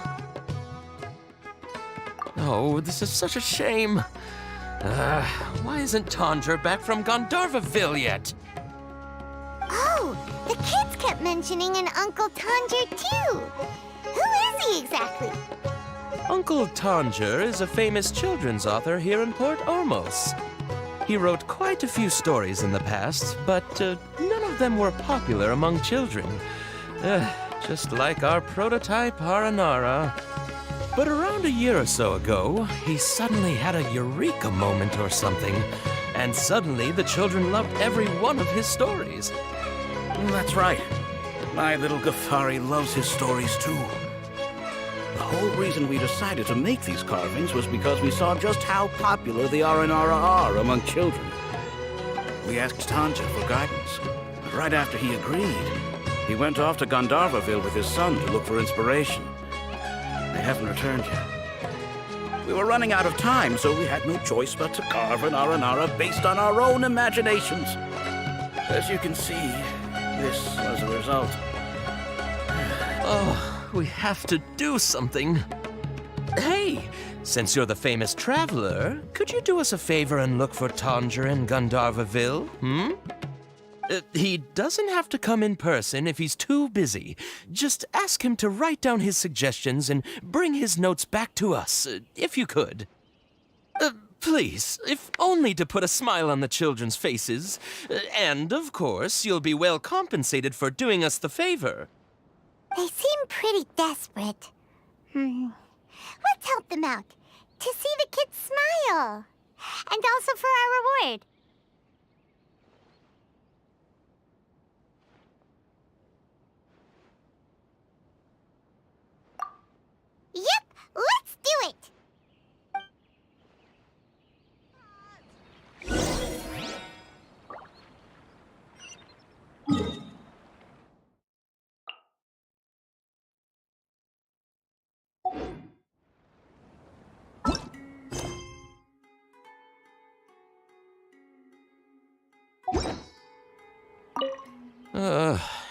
Oh, this is such a shame. Why isn't Tondra back from Gandharvaville yet? Oh, the kids kept mentioning an Uncle Tanger, too. Who is he exactly? Uncle Tanger is a famous children's author here in Port Ormos. He wrote quite a few stories in the past, but none of them were popular among children. Just like our prototype Aranara. But around a year or so ago, he suddenly had a eureka moment or something, and suddenly the children loved every one of his stories. That's right. My little Ghaffari loves his stories too. The whole reason we decided to make these carvings was because we saw just how popular the Aranara are among children. We asked Tanja for guidance, but right after he agreed, he went off to Gandharvaville with his son to look for inspiration. They haven't returned yet. We were running out of time, so we had no choice but to carve an Aranara based on our own imaginations. As you can see, this was a result. Oh, we have to do something. Hey, since you're the famous traveler, could you do us a favor and look for Tanger in Gandharvaville, he doesn't have to come in person if he's too busy. Just ask him to write down his suggestions and bring his notes back to us, if you could. Please, if only to put a smile on the children's faces. And, of course, you'll be well compensated for doing us the favor. They seem pretty desperate. Let's help them out. To see the kids smile. And also for our reward. Yep, let's do it!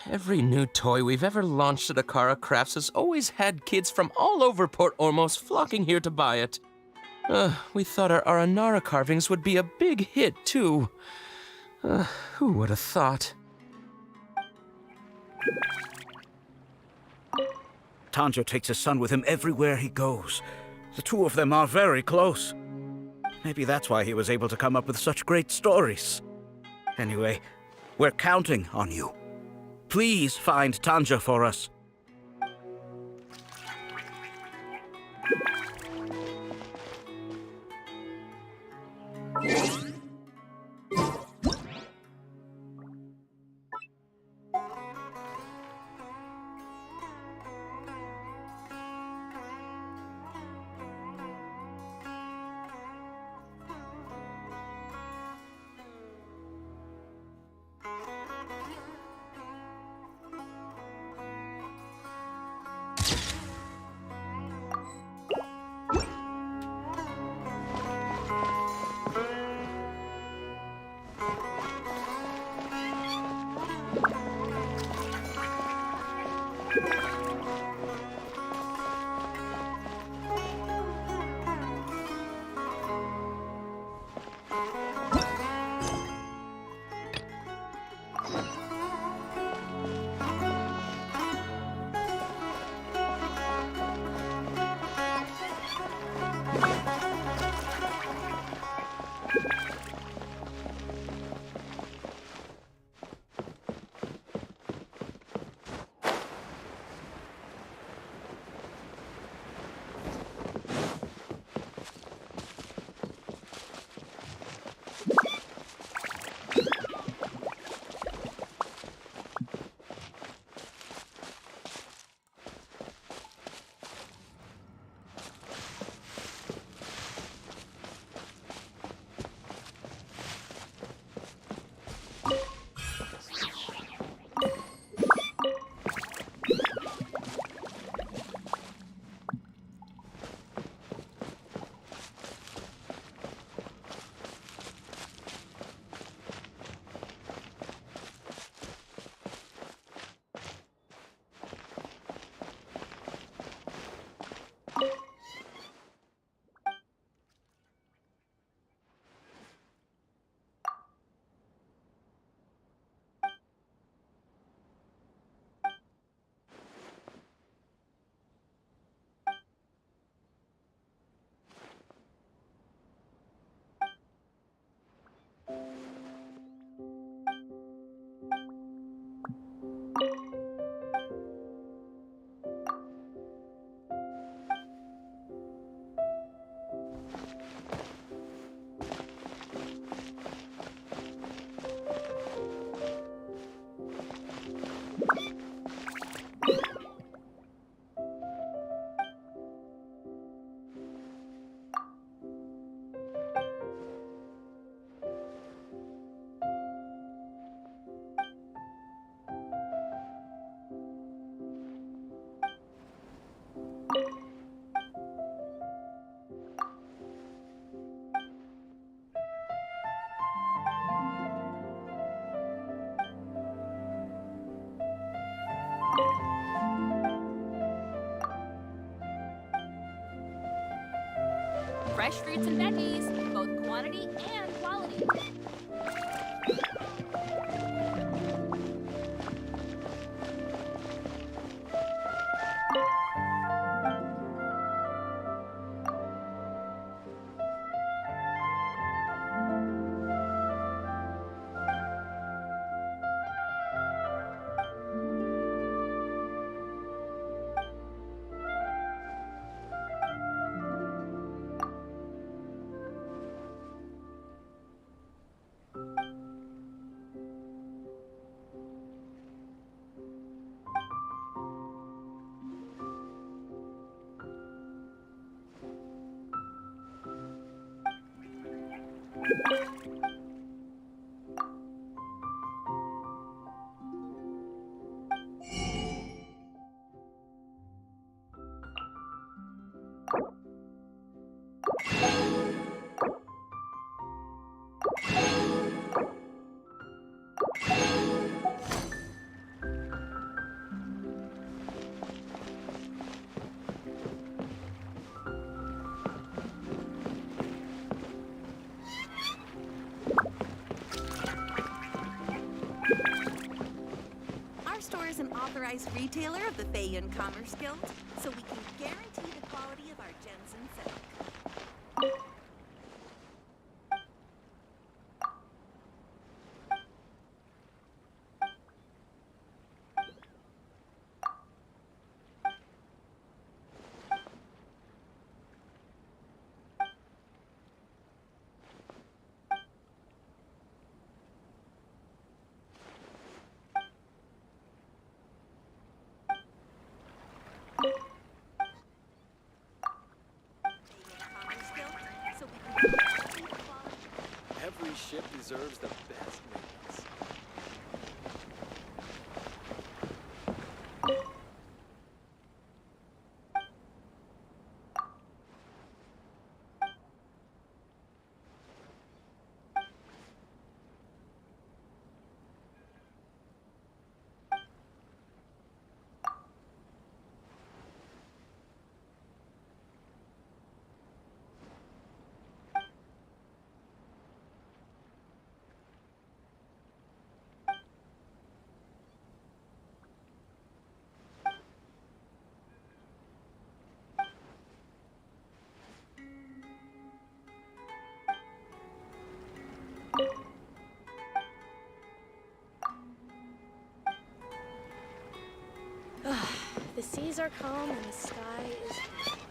Every new toy we've ever launched at Akara Crafts has always had kids from all over Port Ormos flocking here to buy it. We thought our Aranara carvings would be a big hit, too. Who would have thought? Tanjo takes his son with him everywhere he goes. The two of them are very close. Maybe that's why he was able to come up with such great stories. Anyway, we're counting on you. Please find Tanja for us. Fresh fruits and veggies, both quantity and quality. Our store is an authorized retailer of the Feiyun Commerce Guild, so we can guarantee the quality of our gems and silk. Every ship deserves the best maintenance. The seas are calm and the sky is blue.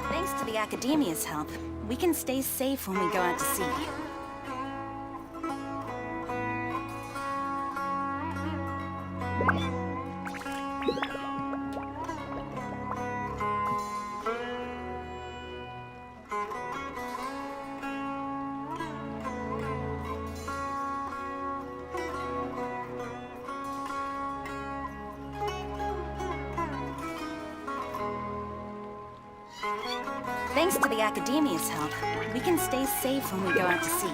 Thanks to the Academia's help, we can stay safe when we go out to sea. Thanks to the Academia's help, we can stay safe when we go out to sea.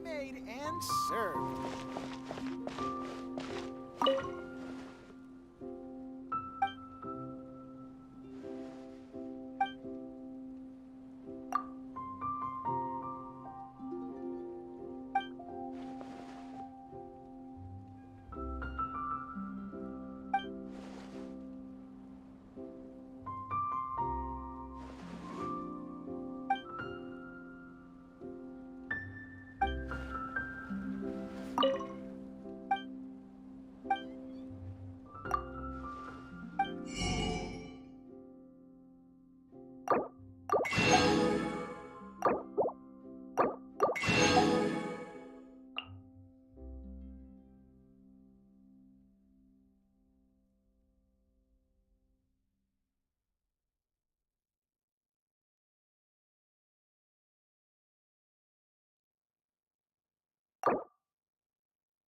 Made and served.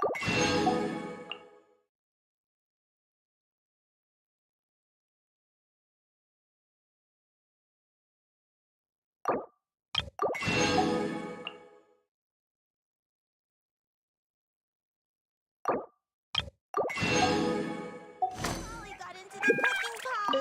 Molly got into the cooking pot!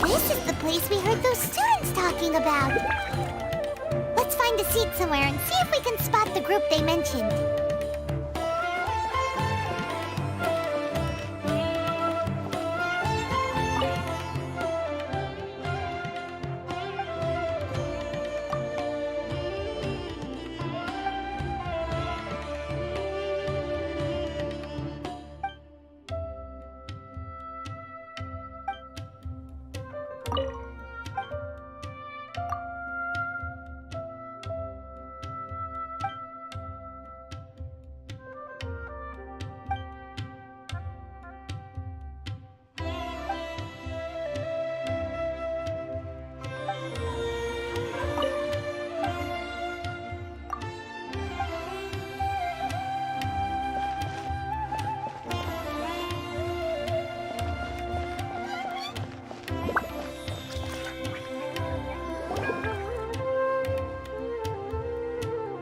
This is the place we heard those students talking about. Let's find a seat somewhere and see if we can spot the group they mentioned.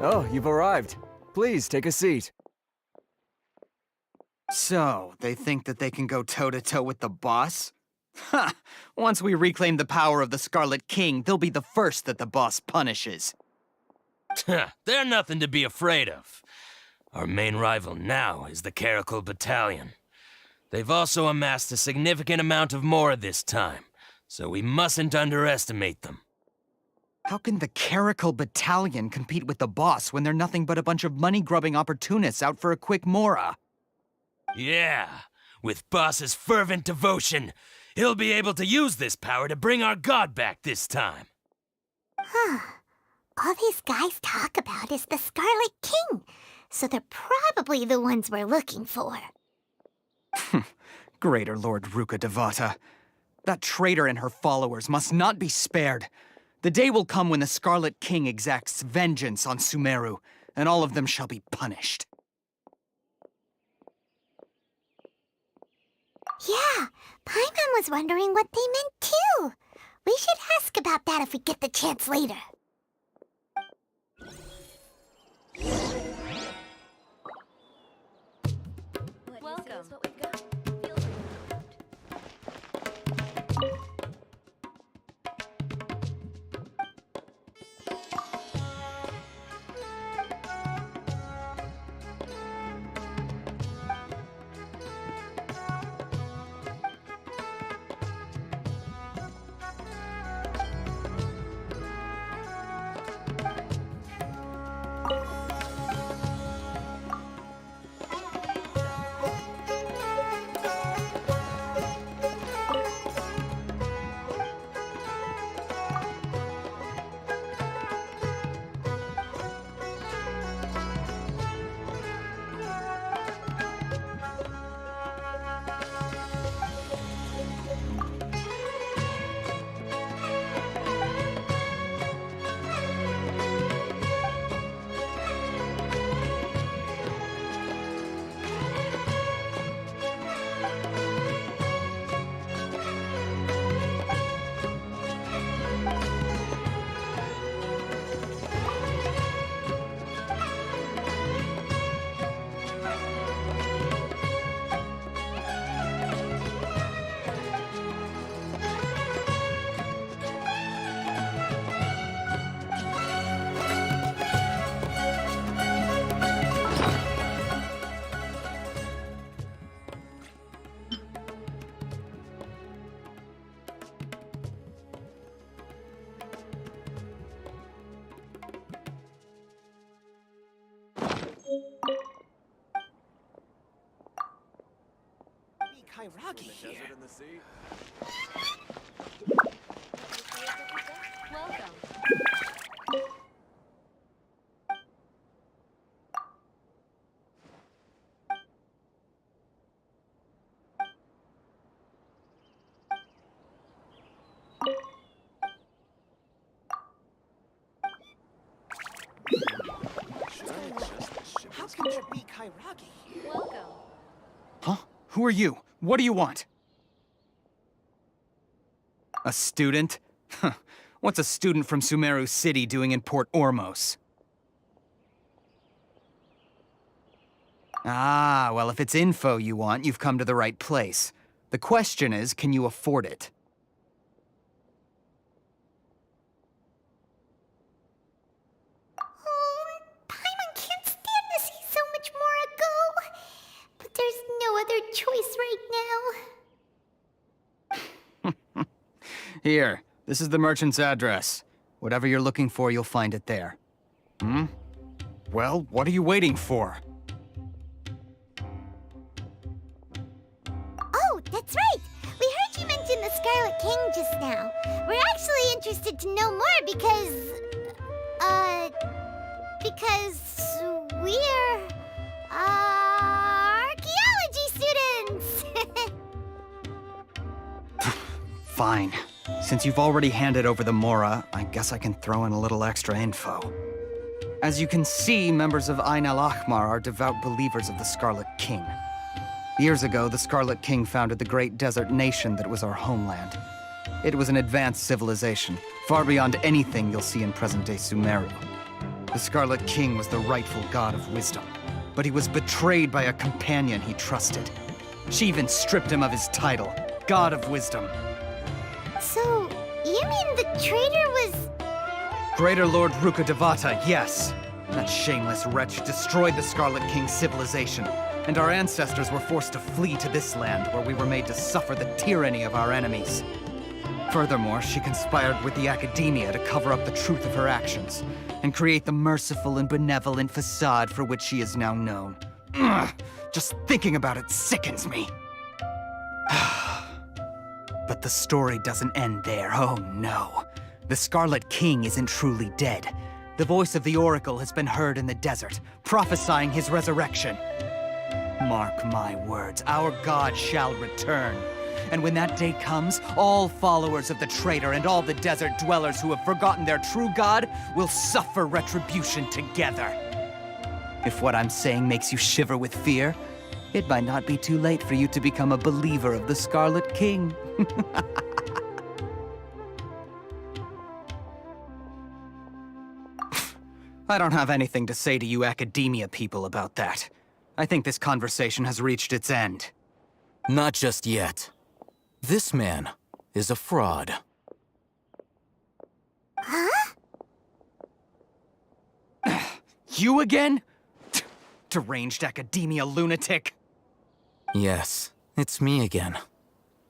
Oh, you've arrived. Please, take a seat. So, they think that they can go toe-to-toe with the boss? Ha! Once we reclaim the power of the Scarlet King, they'll be the first that the boss punishes. They're nothing to be afraid of. Our main rival now is the Caracal Battalion. They've also amassed a significant amount of more this time, so we mustn't underestimate them. How can the Caracal Battalion compete with the boss when they're nothing but a bunch of money-grubbing opportunists out for a quick mora? Yeah, with Boss's fervent devotion, he'll be able to use this power to bring our god back this time. Huh. All these guys talk about is the Scarlet King, so they're probably the ones we're looking for. Greater Lord Ruka Devata. That traitor and her followers must not be spared. The day will come when the Scarlet King exacts vengeance on Sumeru, and all of them shall be punished. Yeah, Paimon was wondering what they meant too. We should ask about that if we get the chance later. Welcome. Kairagi here. Welcome. Huh? Who are you? What do you want? A student? Huh. What's a student from Sumeru City doing in Port Ormos? Ah, well, if it's info you want, you've come to the right place. The question is, can you afford it? Paimon can't stand to see so much Mora go. But there's no other choice right now. Here, this is the merchant's address. Whatever you're looking for, you'll find it there. Hmm? Well, what are you waiting for? Oh, that's right! We heard you mention the Scarlet King just now. We're actually interested to know more because we're, archaeology students! Fine. Since you've already handed over the Mora, I guess I can throw in a little extra info. As you can see, members of Ain al-Ahmar are devout believers of the Scarlet King. Years ago, the Scarlet King founded the great desert nation that was our homeland. It was an advanced civilization, far beyond anything you'll see in present-day Sumeru. The Scarlet King was the rightful god of wisdom, but he was betrayed by a companion he trusted. She even stripped him of his title, God of Wisdom. So, you mean the traitor was... Greater Lord Rukkhadevata, yes. That shameless wretch destroyed the Scarlet King's civilization, and our ancestors were forced to flee to this land where we were made to suffer the tyranny of our enemies. Furthermore, she conspired with the Academia to cover up the truth of her actions, and create the merciful and benevolent facade for which she is now known. Ugh, just thinking about it sickens me. But the story doesn't end there, oh no. The Scarlet King isn't truly dead. The voice of the Oracle has been heard in the desert, prophesying his resurrection. Mark my words, our god shall return. And when that day comes, all followers of the traitor and all the desert dwellers who have forgotten their true god will suffer retribution together. If what I'm saying makes you shiver with fear, it might not be too late for you to become a believer of the Scarlet King. I don't have anything to say to you Academia people about that. I think this conversation has reached its end. Not just yet. This man is a fraud. Huh? You again? Deranged Academia lunatic. Yes, it's me again.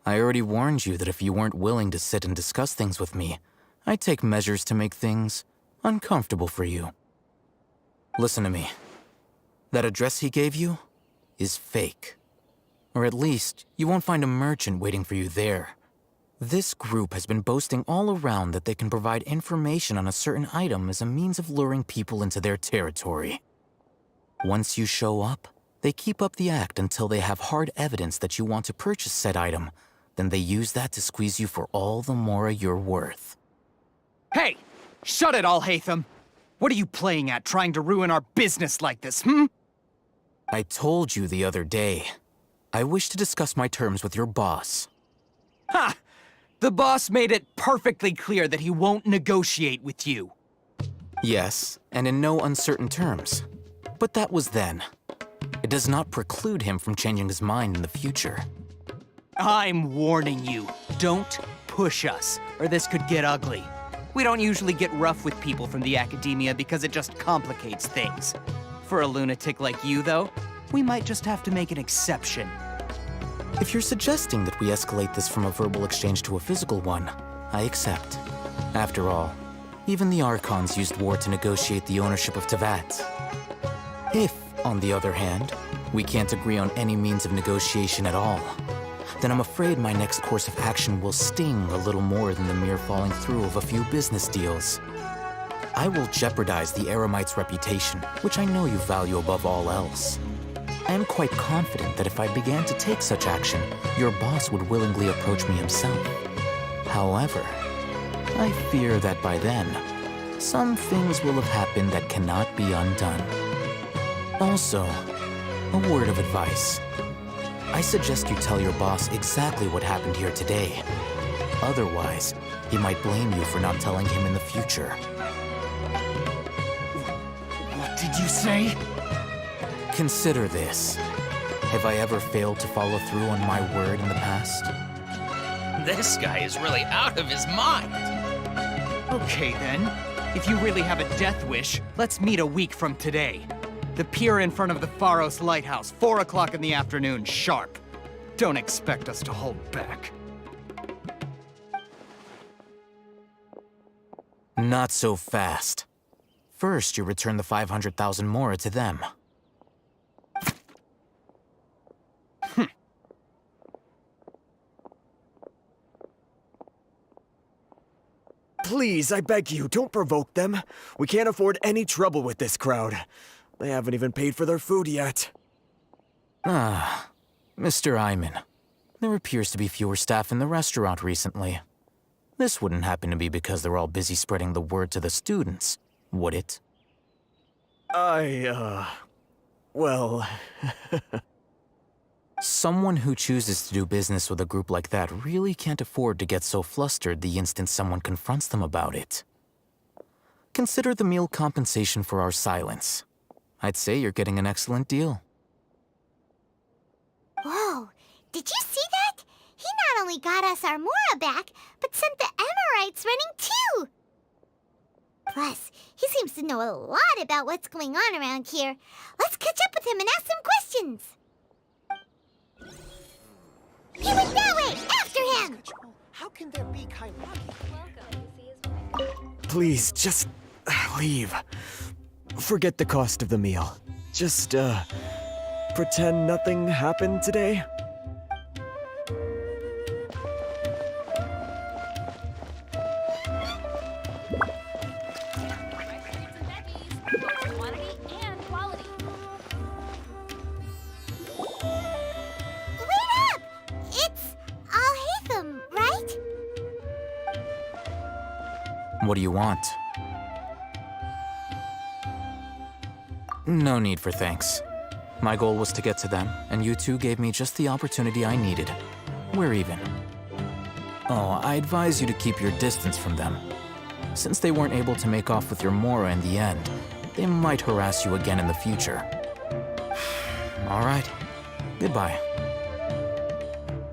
I already warned you that if you weren't willing to sit and discuss things with me, I'd take measures to make things uncomfortable for you. Listen to me. That address he gave you is fake. Or at least, you won't find a merchant waiting for you there. This group has been boasting all around that they can provide information on a certain item as a means of luring people into their territory. Once you show up, they keep up the act until they have hard evidence that you want to purchase said item. Then they use that to squeeze you for all the Mora you're worth. Hey! Shut it, Alhaitham! What are you playing at, trying to ruin our business like this, hmm? I told you the other day. I wish to discuss my terms with your boss. Ha! The boss made it perfectly clear that he won't negotiate with you. Yes, and in no uncertain terms. But that was then. It does not preclude him from changing his mind in the future. I'm warning you, don't push us, or this could get ugly. We don't usually get rough with people from the Academia because it just complicates things. For a lunatic like you, though, we might just have to make an exception. If you're suggesting that we escalate this from a verbal exchange to a physical one, I accept. After all, even the Archons used war to negotiate the ownership of Teyvat. If, on the other hand, we can't agree on any means of negotiation at all, then I'm afraid my next course of action will sting a little more than the mere falling through of a few business deals. I will jeopardize the Eremite's reputation, which I know you value above all else. I am quite confident that if I began to take such action, your boss would willingly approach me himself. However, I fear that by then, some things will have happened that cannot be undone. Also, a word of advice. I suggest you tell your boss exactly what happened here today. Otherwise, he might blame you for not telling him in the future. What did you say? Consider this. Have I ever failed to follow through on my word in the past? This guy is really out of his mind. Okay then. If you really have a death wish, let's meet a week from today. The pier in front of the Pharos Lighthouse, 4 o'clock in the afternoon, sharp. Don't expect us to hold back. Not so fast. First, you return the 500,000 mora to them. Please, I beg you, don't provoke them. We can't afford any trouble with this crowd. They haven't even paid for their food yet. Ah, Mr. Iman. There appears to be fewer staff in the restaurant recently. This wouldn't happen to be because they're all busy spreading the word to the students, would it? Well... Someone who chooses to do business with a group like that really can't afford to get so flustered the instant someone confronts them about it. Consider the meal compensation for our silence. I'd say you're getting an excellent deal. Whoa, did you see that? He not only got us our Mora back, but sent the Emirites running too! Plus, he seems to know a lot about what's going on around here. Let's catch up with him and ask some questions! He went that way! After him! How can there be Kairaki? Please, just leave. Forget the cost of the meal. Just, pretend nothing happened today. Quantity and quality. Wait up! It's Al-Haytham, right? What do you want? No need for thanks. My goal was to get to them, and you two gave me just the opportunity I needed. We're even. Oh, I advise you to keep your distance from them. Since they weren't able to make off with your Mora in the end, they might harass you again in the future. All right. Goodbye.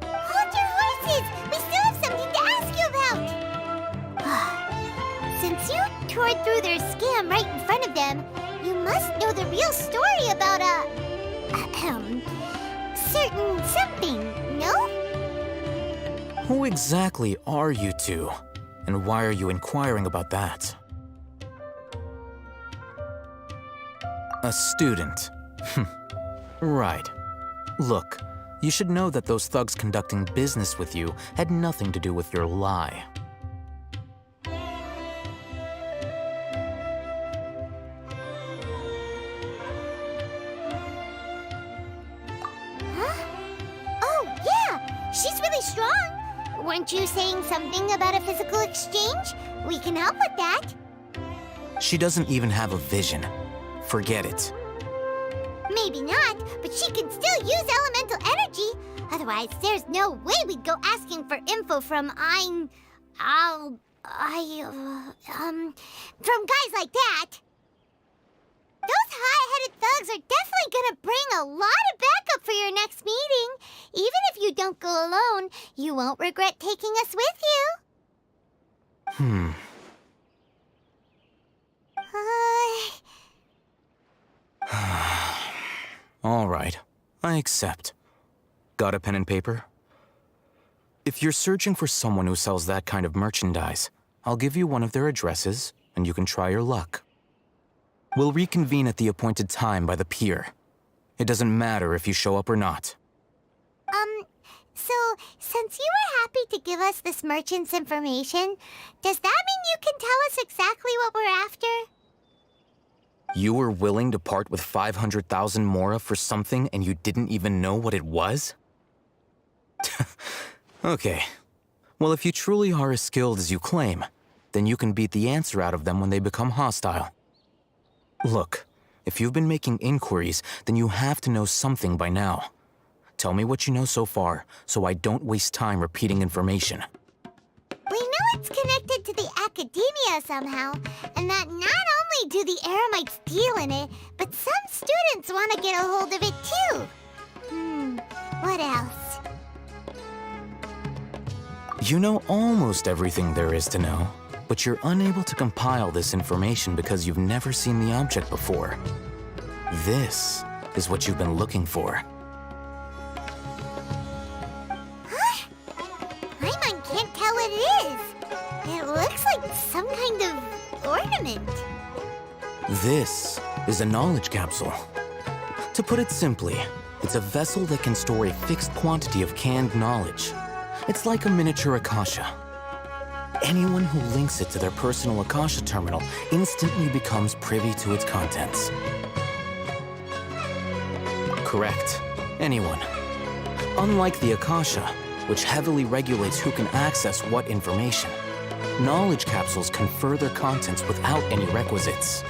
Hold your horses! We still have something to ask you about! Since you tore through their scam right in front of them, you must know the real story about certain something, no? Who exactly are you two? And why are you inquiring about that? A student. Right. Look, you should know that those thugs conducting business with you had nothing to do with your lie. Oh, yeah! She's really strong! Weren't you saying something about a physical exchange? We can help with that. She doesn't even have a vision. Forget it. Maybe not, but she can still use elemental energy. Otherwise, there's no way we'd go asking for info from from guys like that. Those high-headed thugs are definitely gonna bring a lot of backup for your next meeting. Even if you don't go alone, you won't regret taking us with you. All right. I accept. Got a pen and paper? If you're searching for someone who sells that kind of merchandise, I'll give you one of their addresses, and you can try your luck. We'll reconvene at the appointed time by the pier. It doesn't matter if you show up or not. So, since you were happy to give us this merchant's information, does that mean you can tell us exactly what we're after? You were willing to part with 500,000 mora for something and you didn't even know what it was? Okay. Well, if you truly are as skilled as you claim, then you can beat the answer out of them when they become hostile. Look, If you've been making inquiries, then you have to know something by now. Tell me what you know so far, so I don't waste time repeating information. We know it's connected to the academia somehow, and that not only do the Eremites deal in it, but some students want to get a hold of it too. What else? You know almost everything there is to know, but you're unable to compile this information because you've never seen the object before. This is what you've been looking for. Paimon can't tell what it is. It looks like some kind of ornament. This is a knowledge capsule. To put it simply, it's a vessel that can store a fixed quantity of canned knowledge. It's like a miniature Akasha. Anyone who links it to their personal Akasha terminal instantly becomes privy to its contents. Correct. Anyone. Unlike the Akasha, which heavily regulates who can access what information, knowledge capsules confer their contents without any requisites.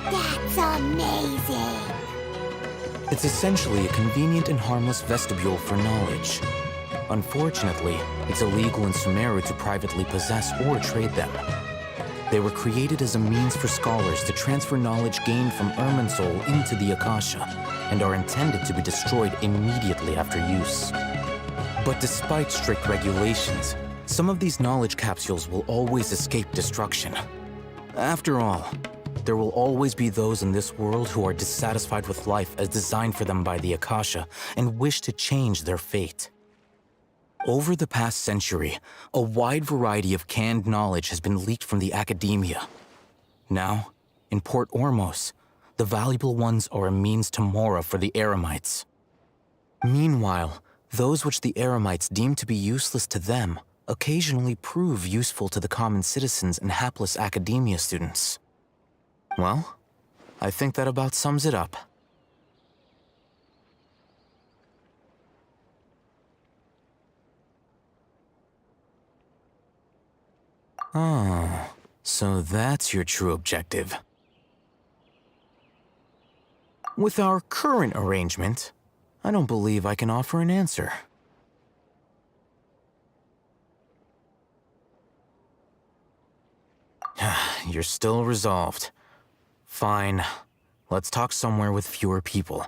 That's amazing! It's essentially a convenient and harmless vestibule for knowledge. Unfortunately, it's illegal in Sumeru to privately possess or trade them. They were created as a means for scholars to transfer knowledge gained from Irminsul into the Akasha, and are intended to be destroyed immediately after use. But despite strict regulations, some of these knowledge capsules will always escape destruction. After all, there will always be those in this world who are dissatisfied with life as designed for them by the Akasha and wish to change their fate. Over the past century, a wide variety of canned knowledge has been leaked from the academia. Now, in Port Ormos, the valuable ones are a means to Mora for the Eremites. Meanwhile, those which the Eremites deem to be useless to them occasionally prove useful to the common citizens and hapless academia students. Well, I think that about sums it up. Oh, so that's your true objective. With our current arrangement, I don't believe I can offer an answer. You're still resolved. Fine. Let's talk somewhere with fewer people.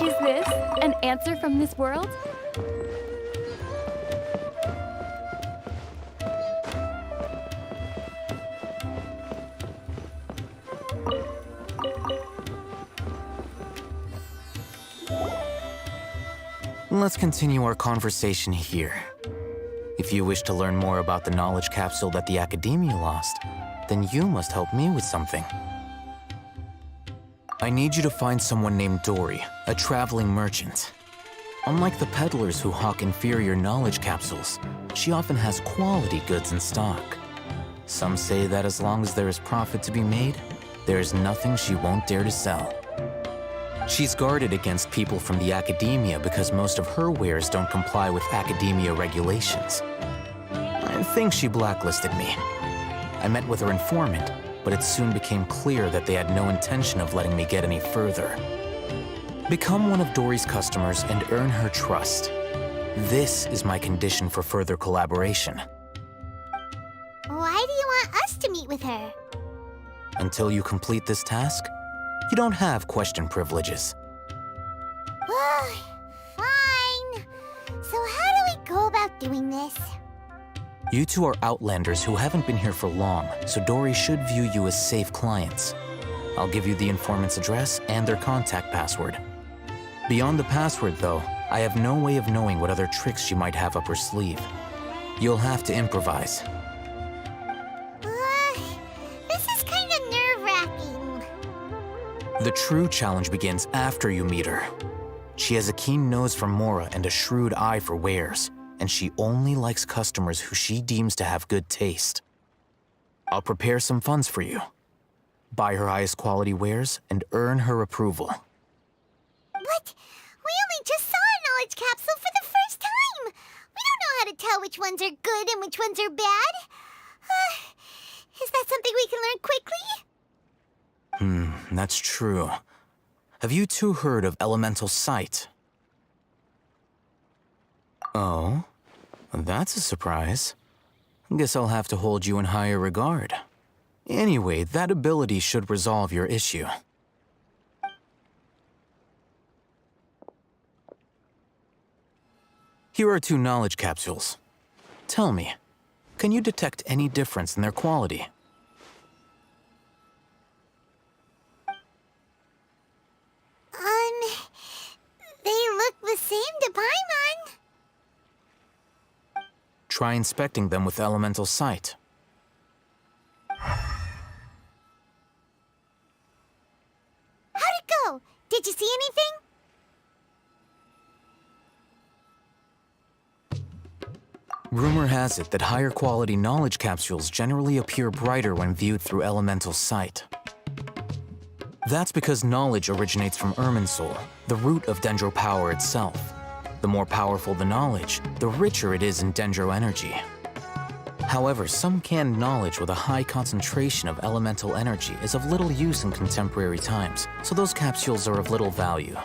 Is this an answer from this world? Let's continue our conversation here. If you wish to learn more about the knowledge capsule that the Academia lost, then you must help me with something. I need you to find someone named Dory, a traveling merchant. Unlike the peddlers who hawk inferior knowledge capsules, she often has quality goods in stock. Some say that as long as there is profit to be made, there is nothing she won't dare to sell. She's guarded against people from the Academia because most of her wares don't comply with Academia regulations. I think she blacklisted me. I met with her informant, but it soon became clear that they had no intention of letting me get any further. Become one of Dory's customers and earn her trust. This is my condition for further collaboration. Why do you want us to meet with her? Until you complete this task, you don't have question privileges. Fine. So how do we go about doing this? You two are Outlanders who haven't been here for long, so Dory should view you as safe clients. I'll give you the informant's address and their contact password. Beyond the password, though, I have no way of knowing what other tricks she might have up her sleeve. You'll have to improvise. This is kind of nerve-wracking. The true challenge begins after you meet her. She has a keen nose for mora and a shrewd eye for wares, and she only likes customers who she deems to have good taste. I'll prepare some funds for you. Buy her highest quality wares and earn her approval. But we only just saw a knowledge capsule for the first time! We don't know how to tell which ones are good and which ones are bad. Is that something we can learn quickly? That's true. Have you two heard of elemental sight? Oh, that's a surprise. Guess I'll have to hold you in higher regard. Anyway, that ability should resolve your issue. Here are 2 knowledge capsules. Tell me, can you detect any difference in their quality? They look the same to Paimon. Try inspecting them with elemental sight. How'd it go? Did you see anything? Rumor has it that higher quality knowledge capsules generally appear brighter when viewed through elemental sight. That's because knowledge originates from Irminsul, the root of Dendro power itself. The more powerful the knowledge, the richer it is in Dendro energy. However, some canned knowledge with a high concentration of elemental energy is of little use in contemporary times, so those capsules are of little value.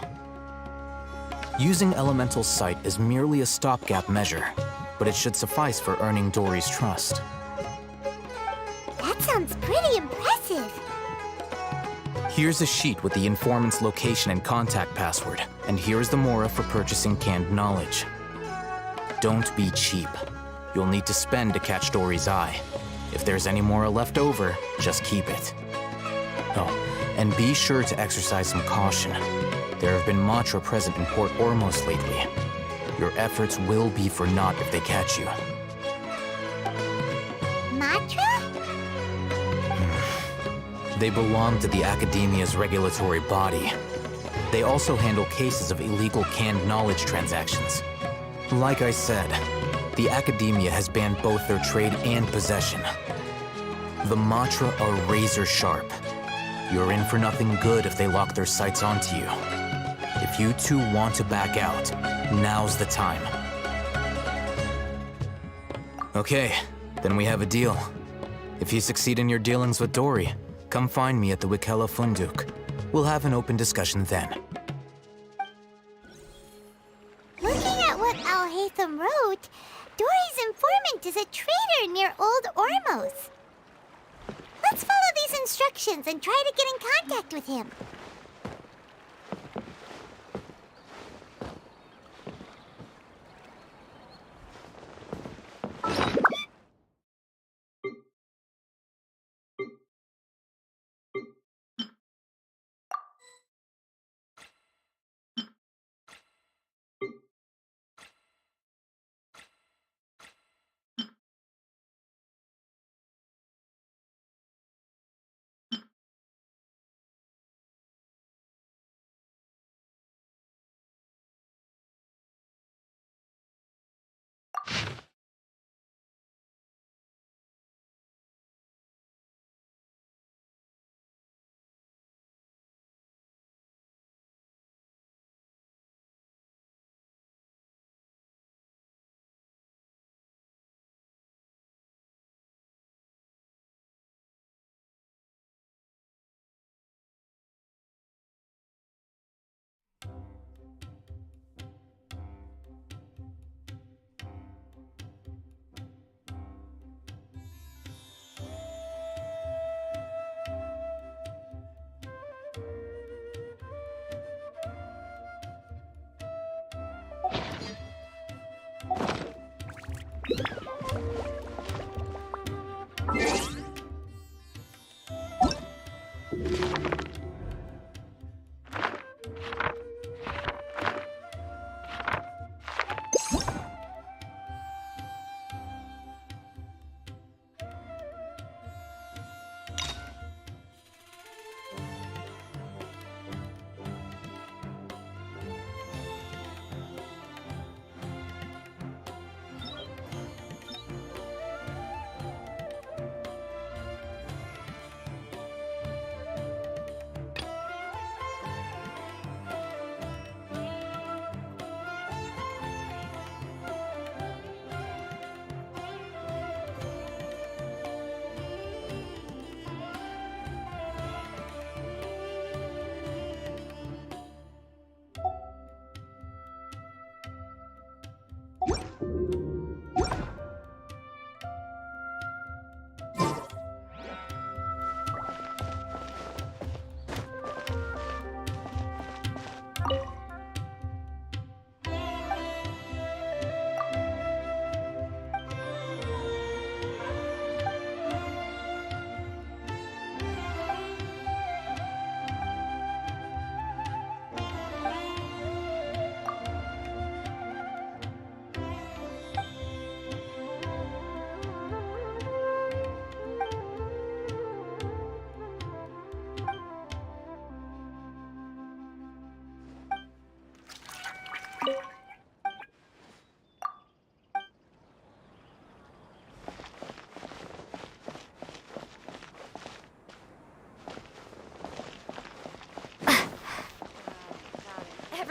Using elemental sight is merely a stopgap measure, but it should suffice for earning Dory's trust. That sounds pretty impressive. Here's a sheet with the informant's location and contact password, and here's the mora for purchasing canned knowledge. Don't be cheap. You'll need to spend to catch Dory's eye. If there's any mora left over, just keep it. Oh, and be sure to exercise some caution. There have been Matra present in Port Ormos lately. Your efforts will be for naught if they catch you. Matra? They belong to the Academia's regulatory body. They also handle cases of illegal canned knowledge transactions. Like I said, the Academia has banned both their trade and possession. The Matra are razor sharp. You're in for nothing good if they lock their sights onto you. If you two want to back out, now's the time. Okay, then we have a deal. If you succeed in your dealings with Dory, come find me at the Wikela Funduk. We'll have an open discussion then. Looking at what Al-Haytham wrote, Dory's informant is a traitor near Old Ormos. Let's follow these instructions and try to get in contact with him.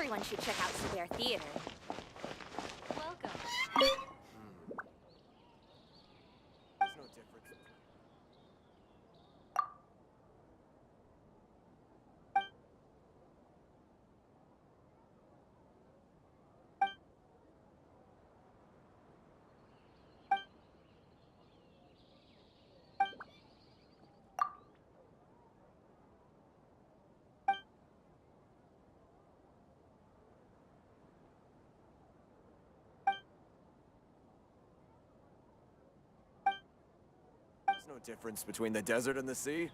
Everyone should check out Suber Theater. Welcome. There's no difference. There's no difference between the desert and the sea.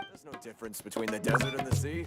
There's no difference between the desert and the sea.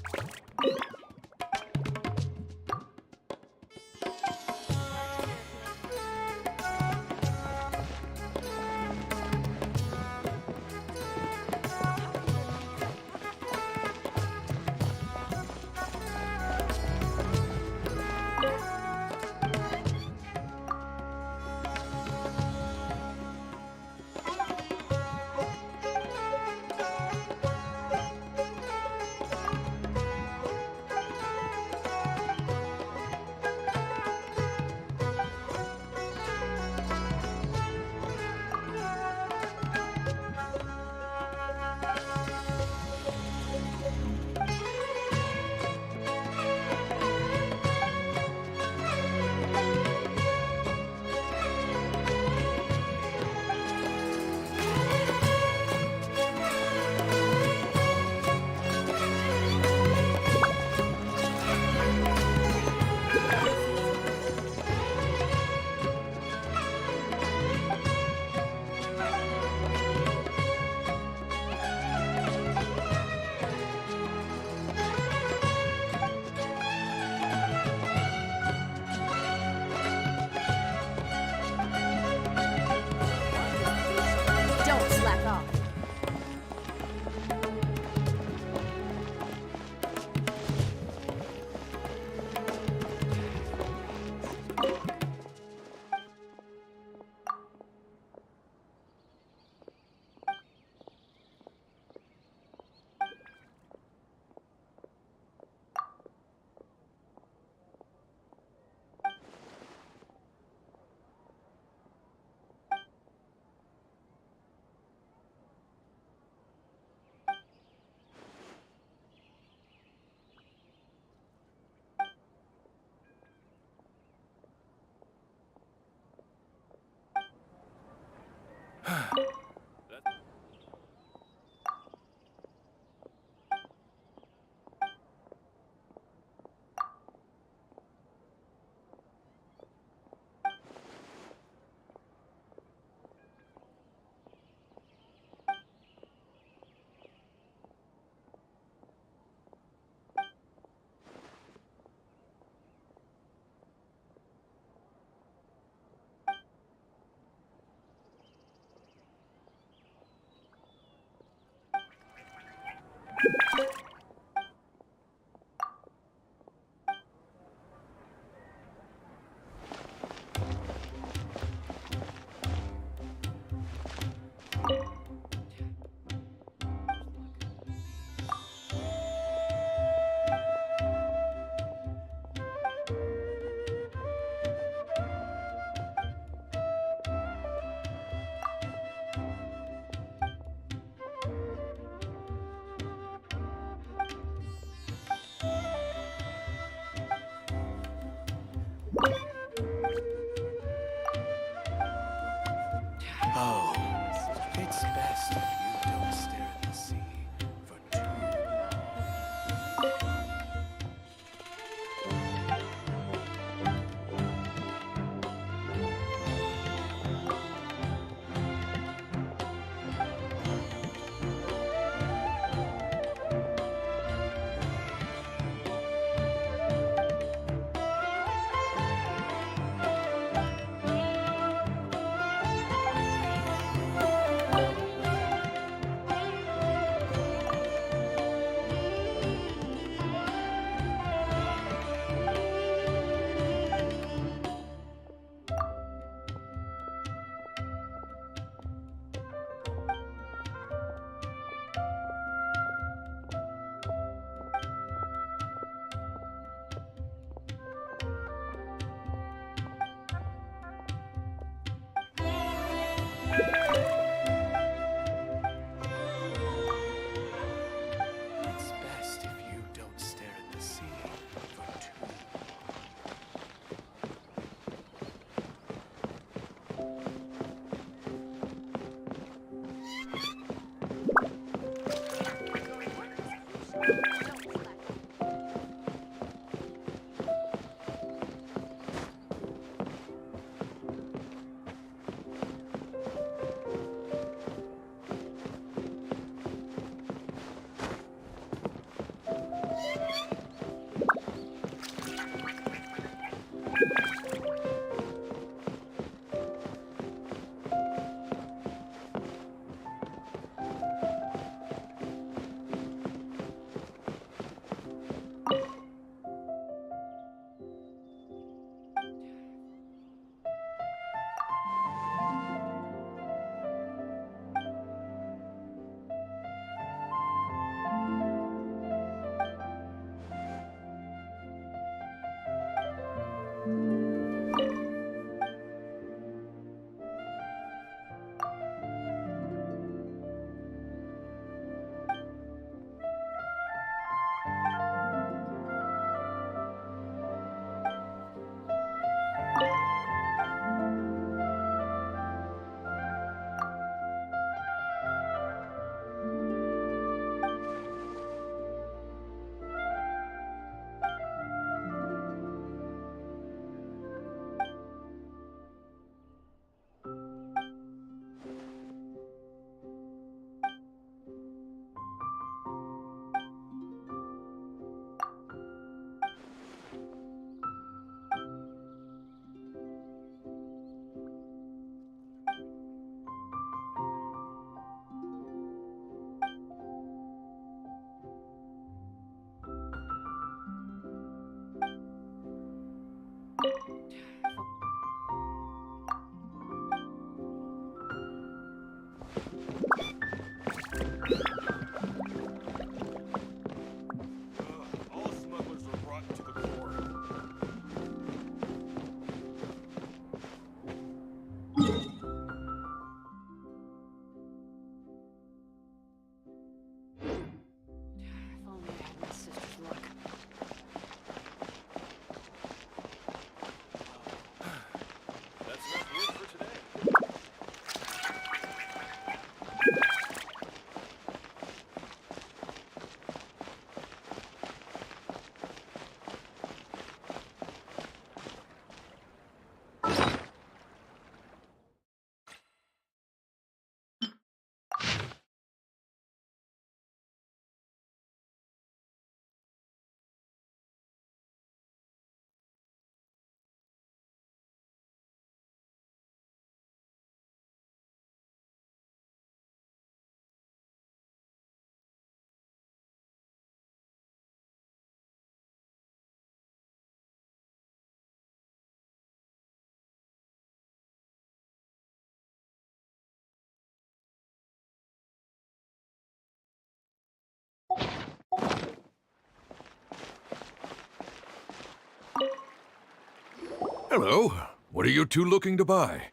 Hello. What are you two looking to buy?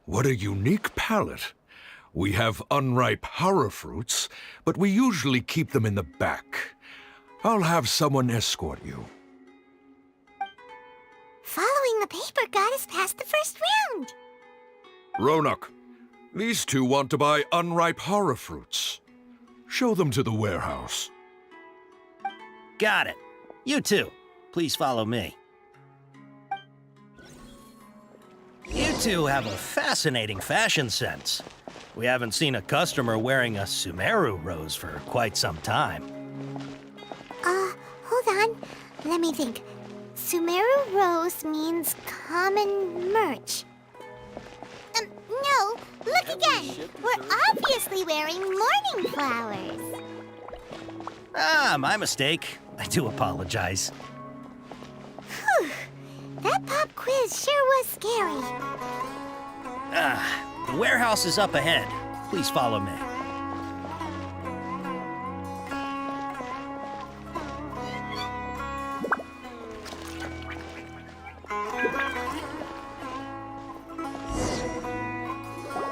What a unique palette. We have unripe horror fruits, but we usually keep them in the back. I'll have someone escort you. Following the paper got us past the first round. Ronak, these two want to buy unripe horror fruits. Show them to the warehouse. Got it. You too. Please follow me. You two have a fascinating fashion sense. We haven't seen a customer wearing a Sumeru rose for quite some time. Hold on. Let me think. Sumeru rose means common merch. No, look again. We're obviously wearing morning flowers. Ah, my mistake. I do apologize. Whew. That pop quiz sure was scary. The warehouse is up ahead. Please follow me.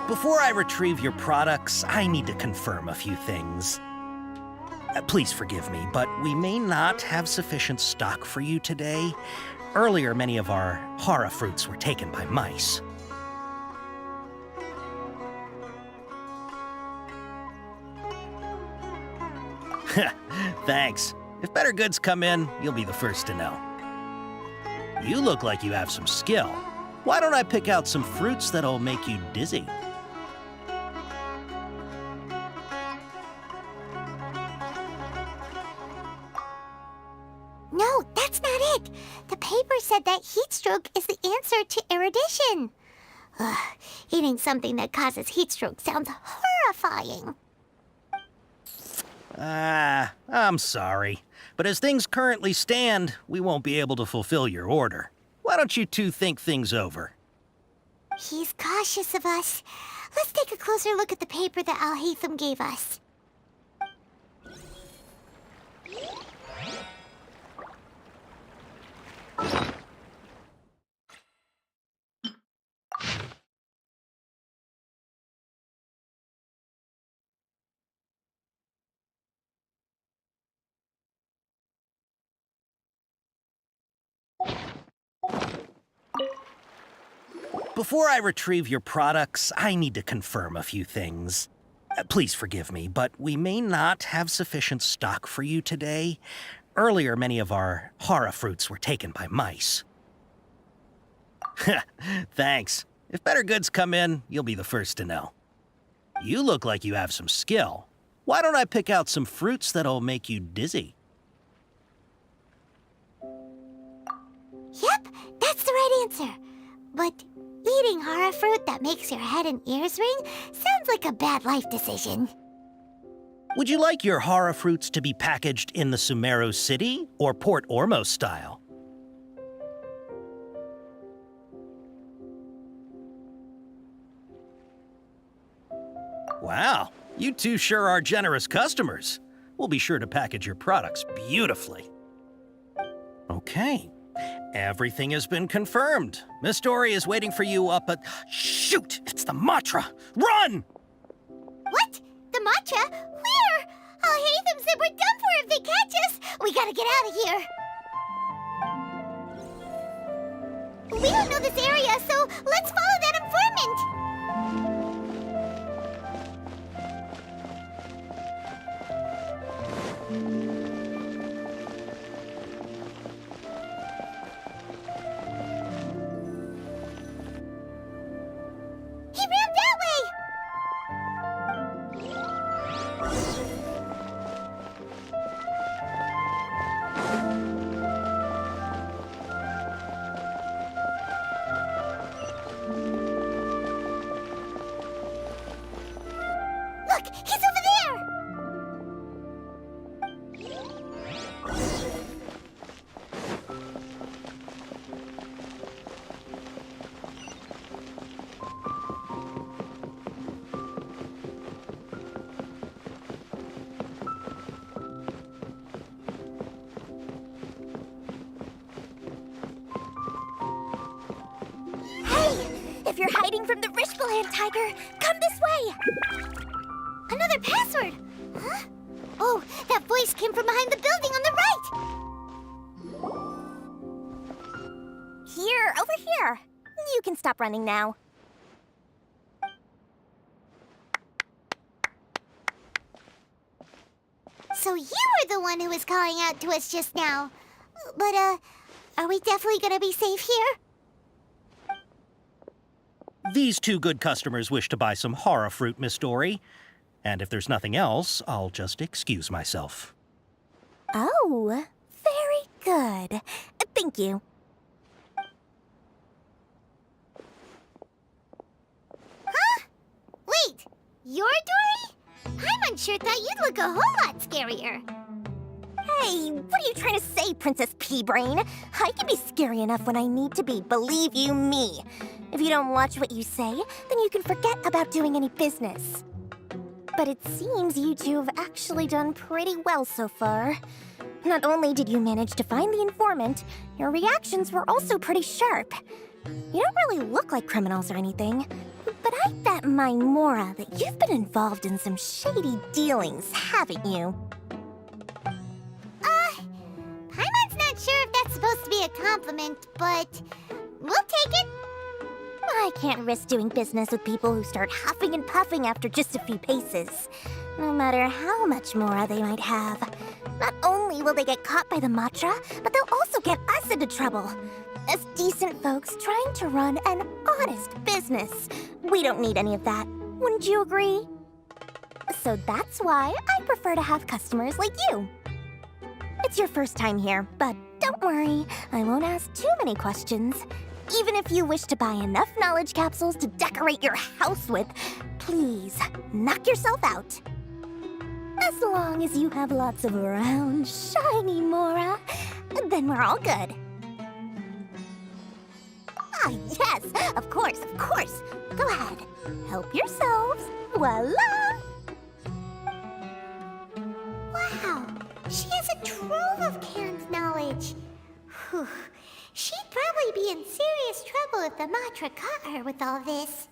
Before I retrieve your products, I need to confirm a few things. Please forgive me, but we may not have sufficient stock for you today. Earlier, many of our hara fruits were taken by mice. Thanks. If better goods come in, you'll be the first to know. You look like you have some skill. Why don't I pick out some fruits that'll make you dizzy? No, that's not it. The paper said that heat stroke is the answer to erudition. Ugh, eating something that causes heat stroke sounds horrifying. I'm sorry. But as things currently stand, we won't be able to fulfill your order. Why don't you two think things over? He's cautious of us. Let's take a closer look at the paper that Al-Haytham gave us. Before I retrieve your products, I need to confirm a few things. Please forgive me, but we may not have sufficient stock for you today. Earlier, many of our hara fruits were taken by mice. Thanks. If better goods come in, you'll be the first to know. You look like you have some skill. Why don't I pick out some fruits that'll make you dizzy? Yep, that's the right answer. But eating hara fruit that makes your head and ears ring sounds like a bad life decision. Would you like your hara fruits to be packaged in the Sumeru City or Port Ormos style? Wow, you two sure are generous customers. We'll be sure to package your products beautifully. Okay, everything has been confirmed. Miss Dory is waiting for you up at... Shoot! It's the Matra! Run! What? The matcha? Where? Al-Haytham said we're done for if they catch us. We gotta get out of here. We don't know this area, so let's follow that informant. He ran that way! you're hiding from the Rishbaland tiger, come this way! Another password! Huh? Oh, that voice came from behind the building on the right! Here, over here. You can stop running now. So you were the one who was calling out to us just now. But, are we definitely gonna be safe here? These two good customers wish to buy some horror fruit, Miss Dory. And if there's nothing else, I'll just excuse myself. Oh, very good. Thank you. Huh? Wait, you're Dory? Paimon sure thought you'd look a whole lot scarier. Hey, what are you trying to say, Princess Pea-Brain? I can be scary enough when I need to be, believe you me. If you don't watch what you say, then you can forget about doing any business. But it seems you two have actually done pretty well so far. Not only did you manage to find the informant, your reactions were also pretty sharp. You don't really look like criminals or anything, but I bet my Mora that you've been involved in some shady dealings, haven't you? Paimon's not sure if that's supposed to be a compliment, but we'll take it. I can't risk doing business with people who start huffing and puffing after just a few paces, no matter how much Mora they might have. Not only will they get caught by the Matra, but they'll also get us into trouble. As decent folks trying to run an honest business, we don't need any of that. Wouldn't you agree? So that's why I prefer to have customers like you. It's your first time here, but don't worry, I won't ask too many questions. Even if you wish to buy enough knowledge capsules to decorate your house with, please, knock yourself out. As long as you have lots of round, shiny Mora, then we're all good. Ah, yes, of course, of course. Go ahead, help yourselves. Voila! Wow, she has a trove of canned knowledge. Whew. She'd probably be in serious trouble if the Matra caught her with all this.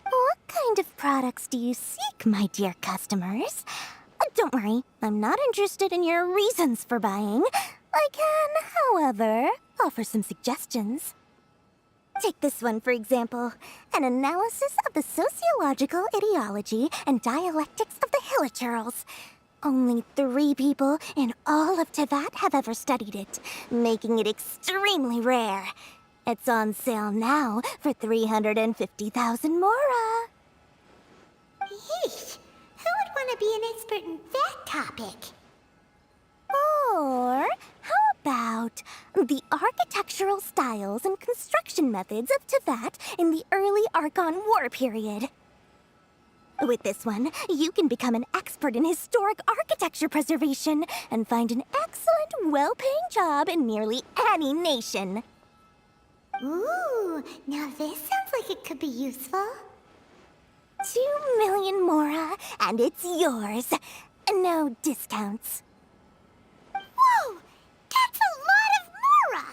What kind of products do you seek, my dear customers? Don't worry, I'm not interested in your reasons for buying. I can, however, offer some suggestions. Take this one, for example. An analysis of the sociological ideology and dialectics of the Hilichurls. Only 3 people in all of Tevat have ever studied it, making it extremely rare. It's on sale now for 350,000 Mora. Yeesh, who would want to be an expert in that topic? Or how about the architectural styles and construction methods of Tevat in the early Archon War period? With this one, you can become an expert in historic architecture preservation and find an excellent, well-paying job in nearly any nation. Ooh, now this sounds like it could be useful. 2 million Mora, and it's yours. No discounts. Whoa! That's a lot of Mora!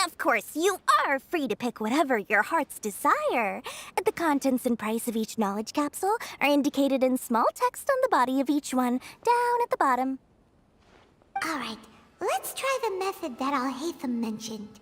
Of course, you are free to pick whatever your heart's desire. The contents and price of each knowledge capsule are indicated in small text on the body of each one, down at the bottom. All right, let's try the method that Al-Haytham mentioned.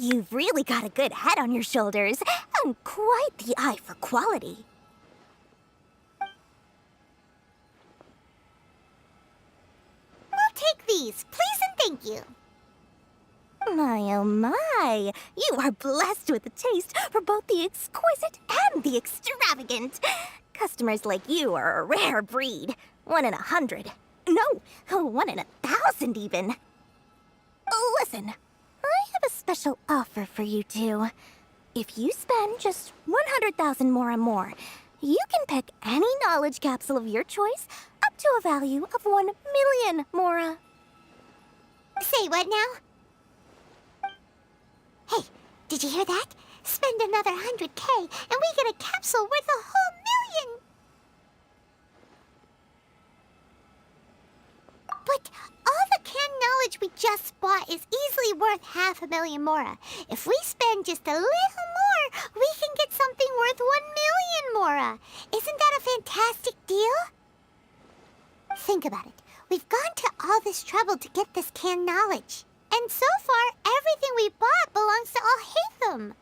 You've really got a good head on your shoulders, and quite the eye for quality. We'll take these, please and thank you. My oh my, you are blessed with a taste for both the exquisite and the extravagant. Customers like you are a rare breed. 1 in 100. No, 1 in 1,000 even. Listen. I have a special offer for you two. If you spend just 100,000 Mora more, you can pick any knowledge capsule of your choice up to a value of 1 million Mora. Say what now? Hey, did you hear that? Spend another 100K and we get a capsule worth a whole million! But all the canned knowledge we just bought is easily worth 500,000 Mora. If we spend just a little more, we can get something worth 1 million Mora. Isn't that a fantastic deal? Think about it. We've gone to all this trouble to get this canned knowledge. And so far, everything we bought belongs to Alhaitham.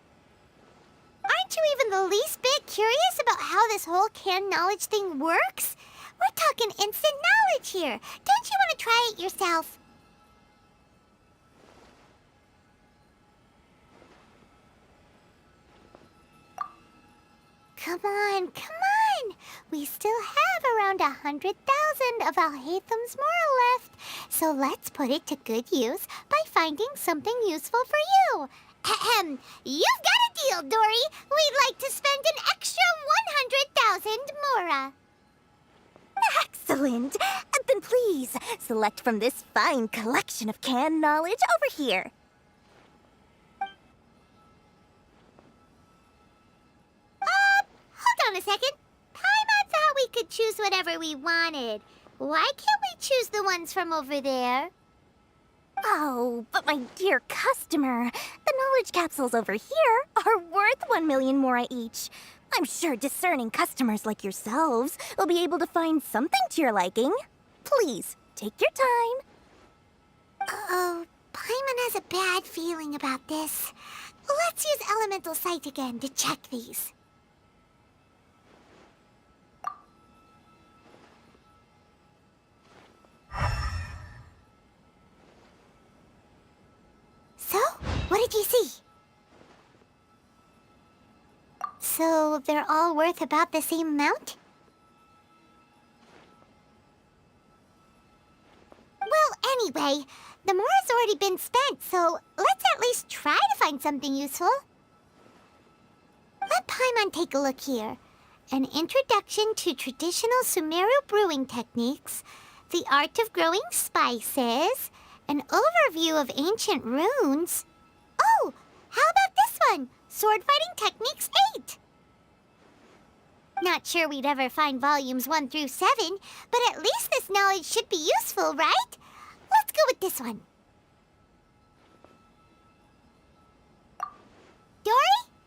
Aren't you even the least bit curious about how this whole canned knowledge thing works? We're talking instant knowledge here. Don't you want to try it yourself? Come on, come on! We still have around 100,000 of Alhaitham's Mora left, so let's put it to good use by finding something useful for you. Ahem! You've got a deal, Dory! We'd like to spend an extra 100,000 Mora. Excellent! Then please, select from this fine collection of canned knowledge over here. Hold on a second. Paimon thought we could choose whatever we wanted. Why can't we choose the ones from over there? Oh, but my dear customer, the knowledge capsules over here are worth 1 million Mora each. I'm sure discerning customers like yourselves will be able to find something to your liking. Please, take your time. Uh-oh, Paimon has a bad feeling about this. Let's use Elemental Sight again to check these. So, what did you see? So, they're all worth about the same amount? Well, anyway, the Mora's already been spent, so let's at least try to find something useful. Let Paimon take a look here. An introduction to traditional Sumeru brewing techniques, the art of growing spices, an overview of ancient runes. Oh, how about this one? Sword Fighting Techniques 8. Not sure we'd ever find volumes 1 through 7, but at least this knowledge should be useful, right? Let's go with this one. Dory,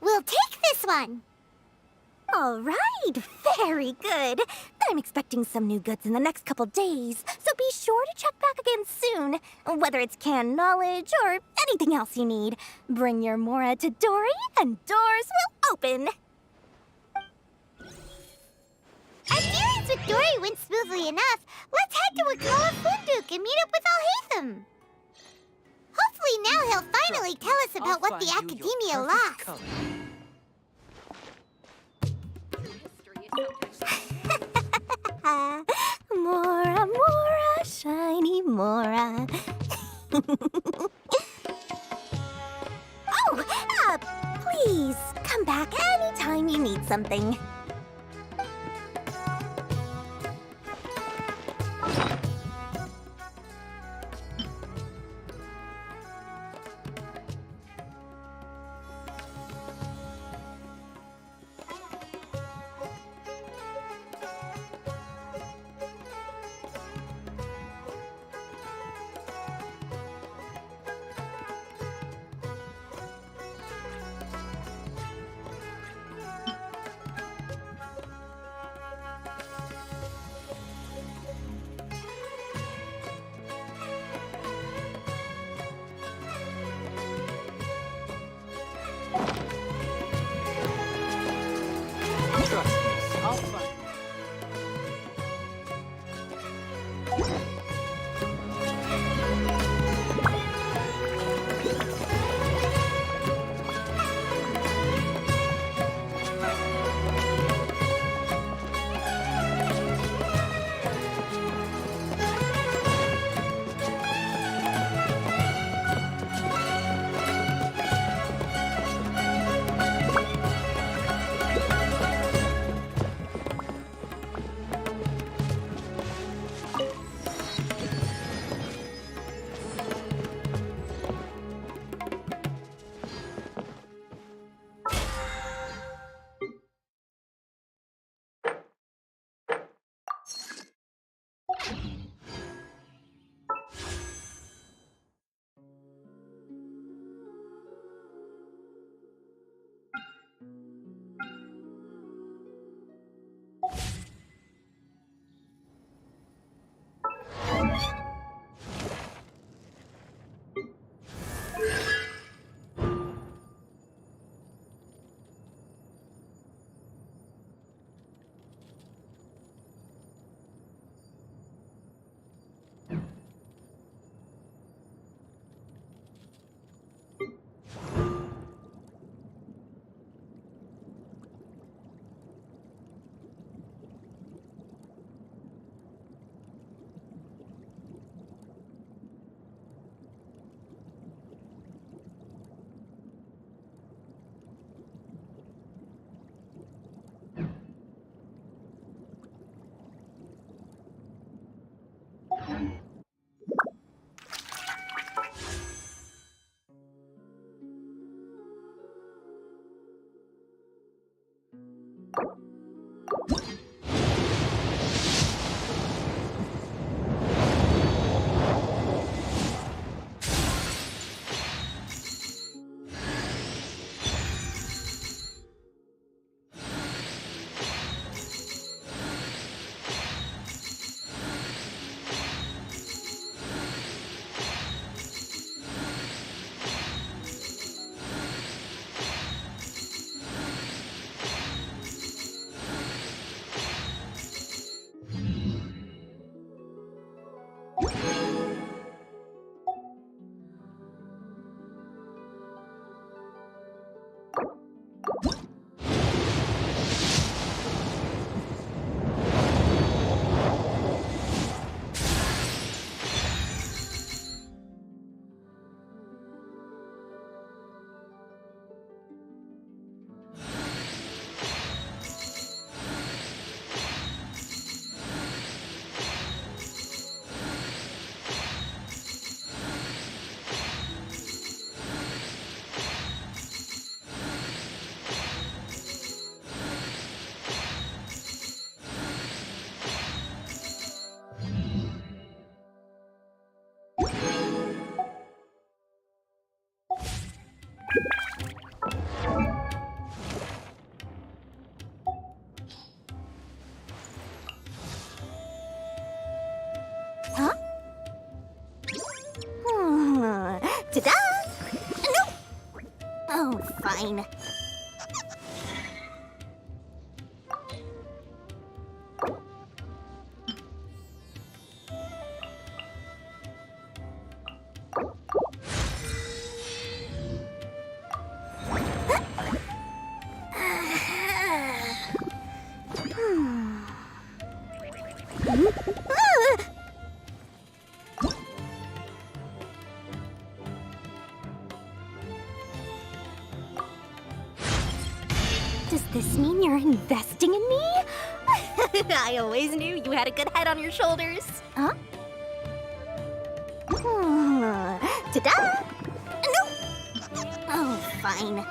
we'll take this one. All right, very good. I'm expecting some new goods in the next couple days, so be sure to check back again soon. Whether it's canned knowledge or anything else you need, bring your Mora to Dory and doors will open. Our dealings with Dory went smoothly enough. Let's head to Wakala Funduk and meet up with Alhaitham. Hopefully now he'll finally tell us about what the Academia lost. Mora, Mora, shiny Mora. Please, come back anytime you need something. Ta-da! No! Oh, fine. Does this mean you're investing in me? I always knew you had a good head on your shoulders. Huh? Ta-da! No! Oh, fine.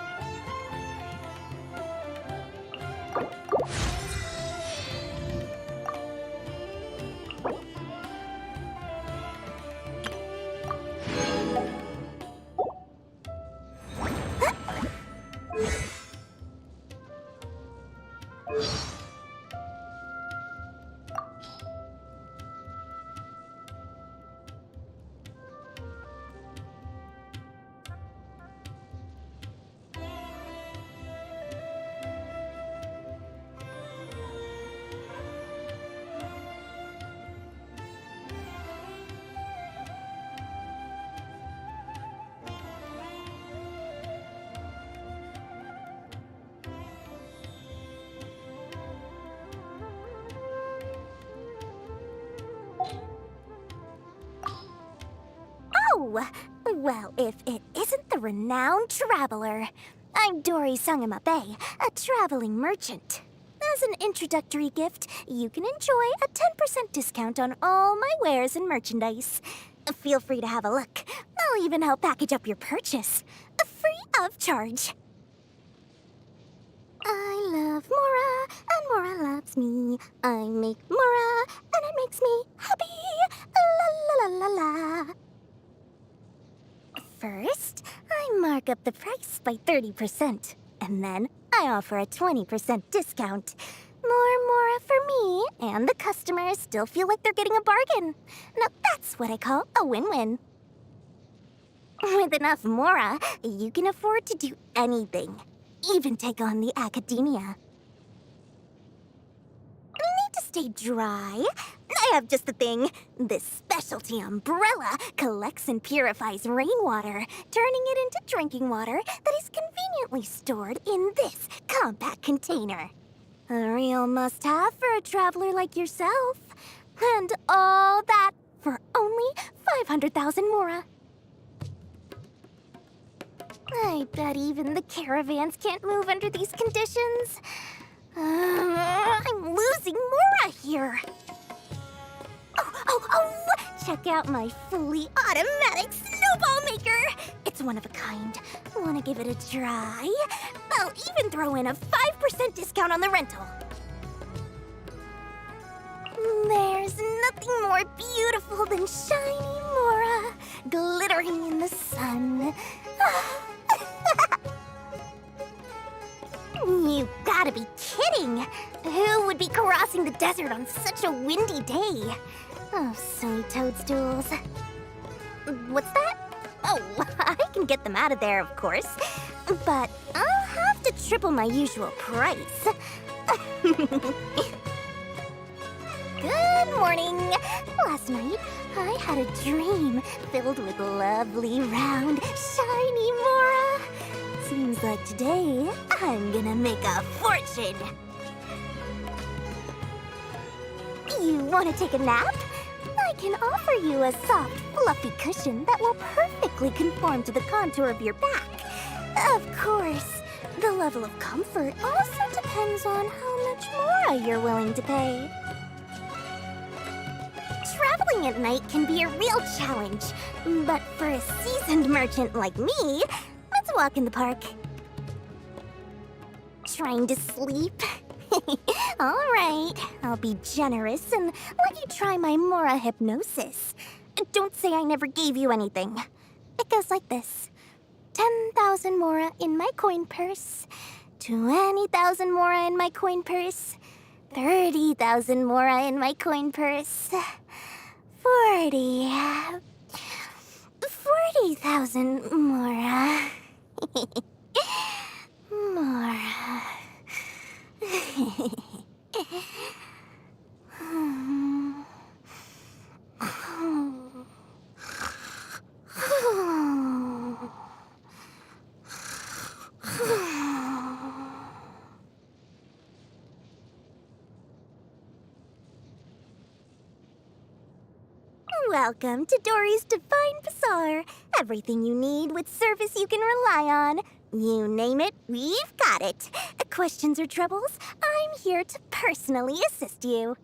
Oh, well, if it isn't the renowned traveler. I'm Dory Sangamabe, a traveling merchant. As an introductory gift, you can enjoy a 10% discount on all my wares and merchandise. Feel free to have a look. I'll even help package up your purchase, free of charge. I love Mora, and Mora loves me. I make Mora, and it makes me happy. La la la la la. First, I mark up the price by 30%, and then I offer a 20% discount. More Mora for me, and the customers still feel like they're getting a bargain. Now that's what I call a win-win. With enough Mora, you can afford to do anything, even take on the academia. Need to stay dry? I have just the thing. This specialty umbrella collects and purifies rainwater, turning it into drinking water that is conveniently stored in this compact container. A real must-have for a traveler like yourself. And all that for only 500,000 Mora. I bet even the caravans can't move under these conditions. I'm losing Mora here. Oh! Check out my fully automatic snowball maker. It's one of a kind. Wanna give it a try? I'll even throw in a 5% discount on the rental. There's nothing more beautiful than shiny Mora glittering in the sun. You gotta be kidding! Who would be crossing the desert on such a windy day? Oh, silly toadstools. What's that? Oh, I can get them out of there, of course. But I'll have to triple my usual price. Good morning! Last night, I had a dream filled with lovely, round, shiny Mora. Seems like today, I'm gonna make a fortune. You wanna take a nap? I can offer you a soft, fluffy cushion that will perfectly conform to the contour of your back. Of course, the level of comfort also depends on how much Mora you're willing to pay. Traveling at night can be a real challenge, but for a seasoned merchant like me, let's walk in the park. Trying to sleep? All right, I'll be generous and let you try my Mora hypnosis. Don't say I never gave you anything. It goes like this. 10,000 Mora in my coin purse, 20,000 Mora in my coin purse, 30,000 Mora in my coin purse, 40,000 1,000 Mora. Mora. Welcome to Dory's Divine Bazaar. Everything you need with service you can rely on. You name it, we've got it. Questions or troubles? I'm here to personally assist you.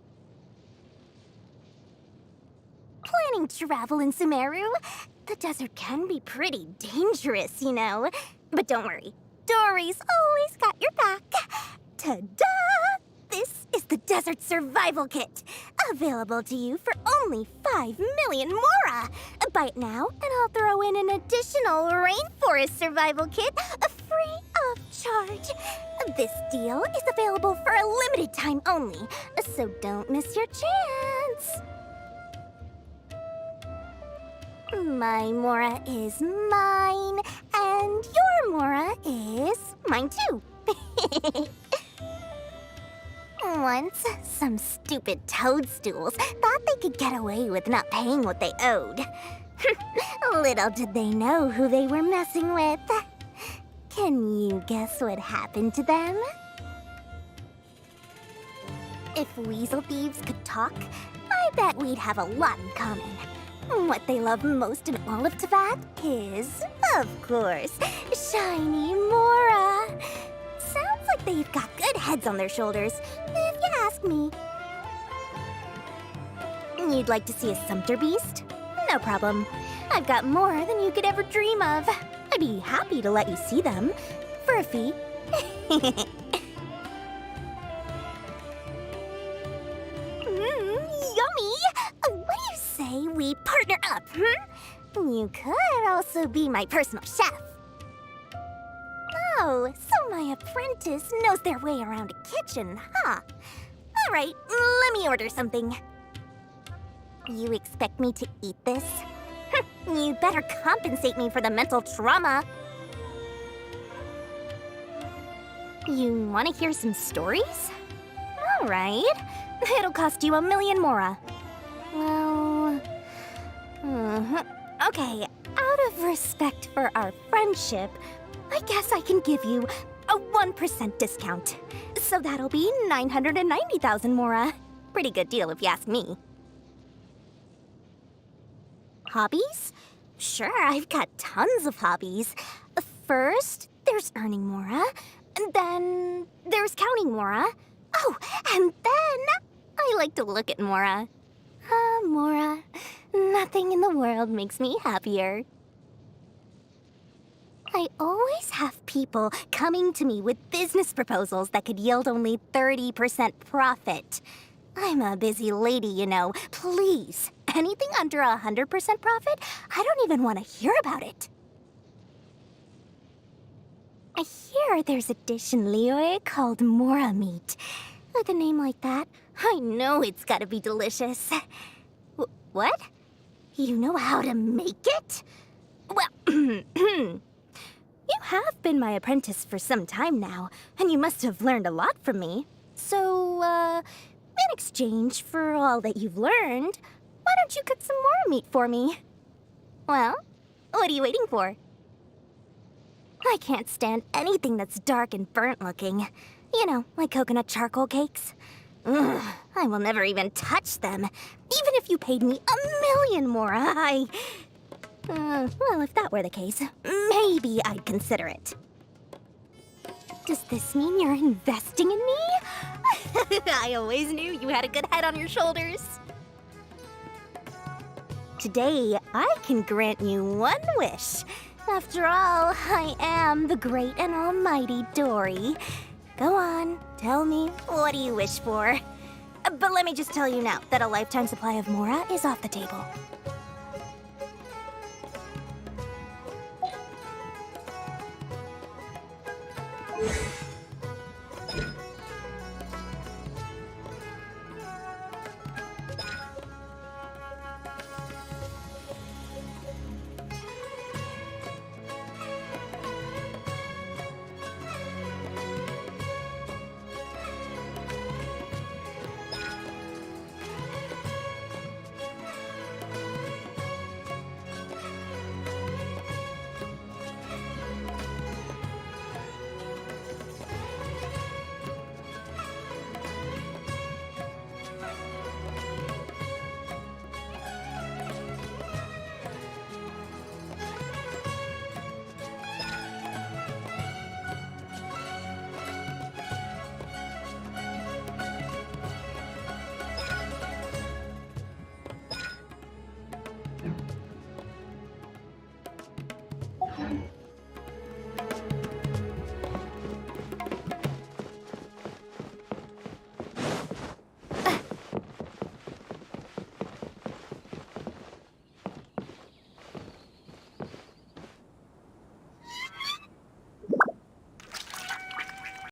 Planning travel in Sumeru? The desert can be pretty dangerous, you know. But don't worry, Dory's always got your back. Ta-da! This is the Desert Survival Kit, available to you for only 5 million Mora. Buy it now, and I'll throw in an additional Rainforest Survival Kit free of charge. This deal is available for a limited time only, so don't miss your chance. My Mora is mine, and your Mora is mine too. Once, some stupid toadstools thought they could get away with not paying what they owed. Little did they know who they were messing with. Can you guess what happened to them? If weasel thieves could talk, I bet we'd have a lot in common. What they love most in all of Teyvat is, of course, shiny Mora. Sounds like they've got good heads on their shoulders, if you ask me. You'd like to see a sumpter beast? No problem. I've got more than you could ever dream of. I'd be happy to let you see them, for a fee. Yummy! What do you say we partner up, You could also be my personal chef. Oh, so my apprentice knows their way around a kitchen, huh? All right, let me order something. You expect me to eat this? You better compensate me for the mental trauma. You want to hear some stories? All right. It'll cost you 1 million Mora. Well... Okay, out of respect for our friendship, I guess I can give you a 1% discount. So that'll be 990,000 Mora. Pretty good deal if you ask me. Hobbies? Sure, I've got tons of hobbies. First, there's earning Mora. And then there's counting Mora. Oh, and then I like to look at Mora. Mora. Nothing in the world makes me happier. I always have people coming to me with business proposals that could yield only 30% profit. I'm a busy lady, you know. Please, anything under 100% profit, I don't even want to hear about it. I hear there's a dish in Liyue called Mora meat. With a name like that, I know it's gotta be delicious. What? You know how to make it? Well, you have been my apprentice for some time now, and you must have learned a lot from me. So, in exchange for all that you've learned, why don't you cook some Mora meat for me? Well, what are you waiting for? I can't stand anything that's dark and burnt looking. You know, like coconut charcoal cakes. Ugh, I will never even touch them. Even if you paid me 1 million Mora, well, if that were the case, maybe I'd consider it. Does this mean you're investing in me? I always knew you had a good head on your shoulders. Today, I can grant you one wish. After all, I am the great and almighty Dory. Go on, tell me, what do you wish for? But let me just tell you now that a lifetime supply of Mora is off the table.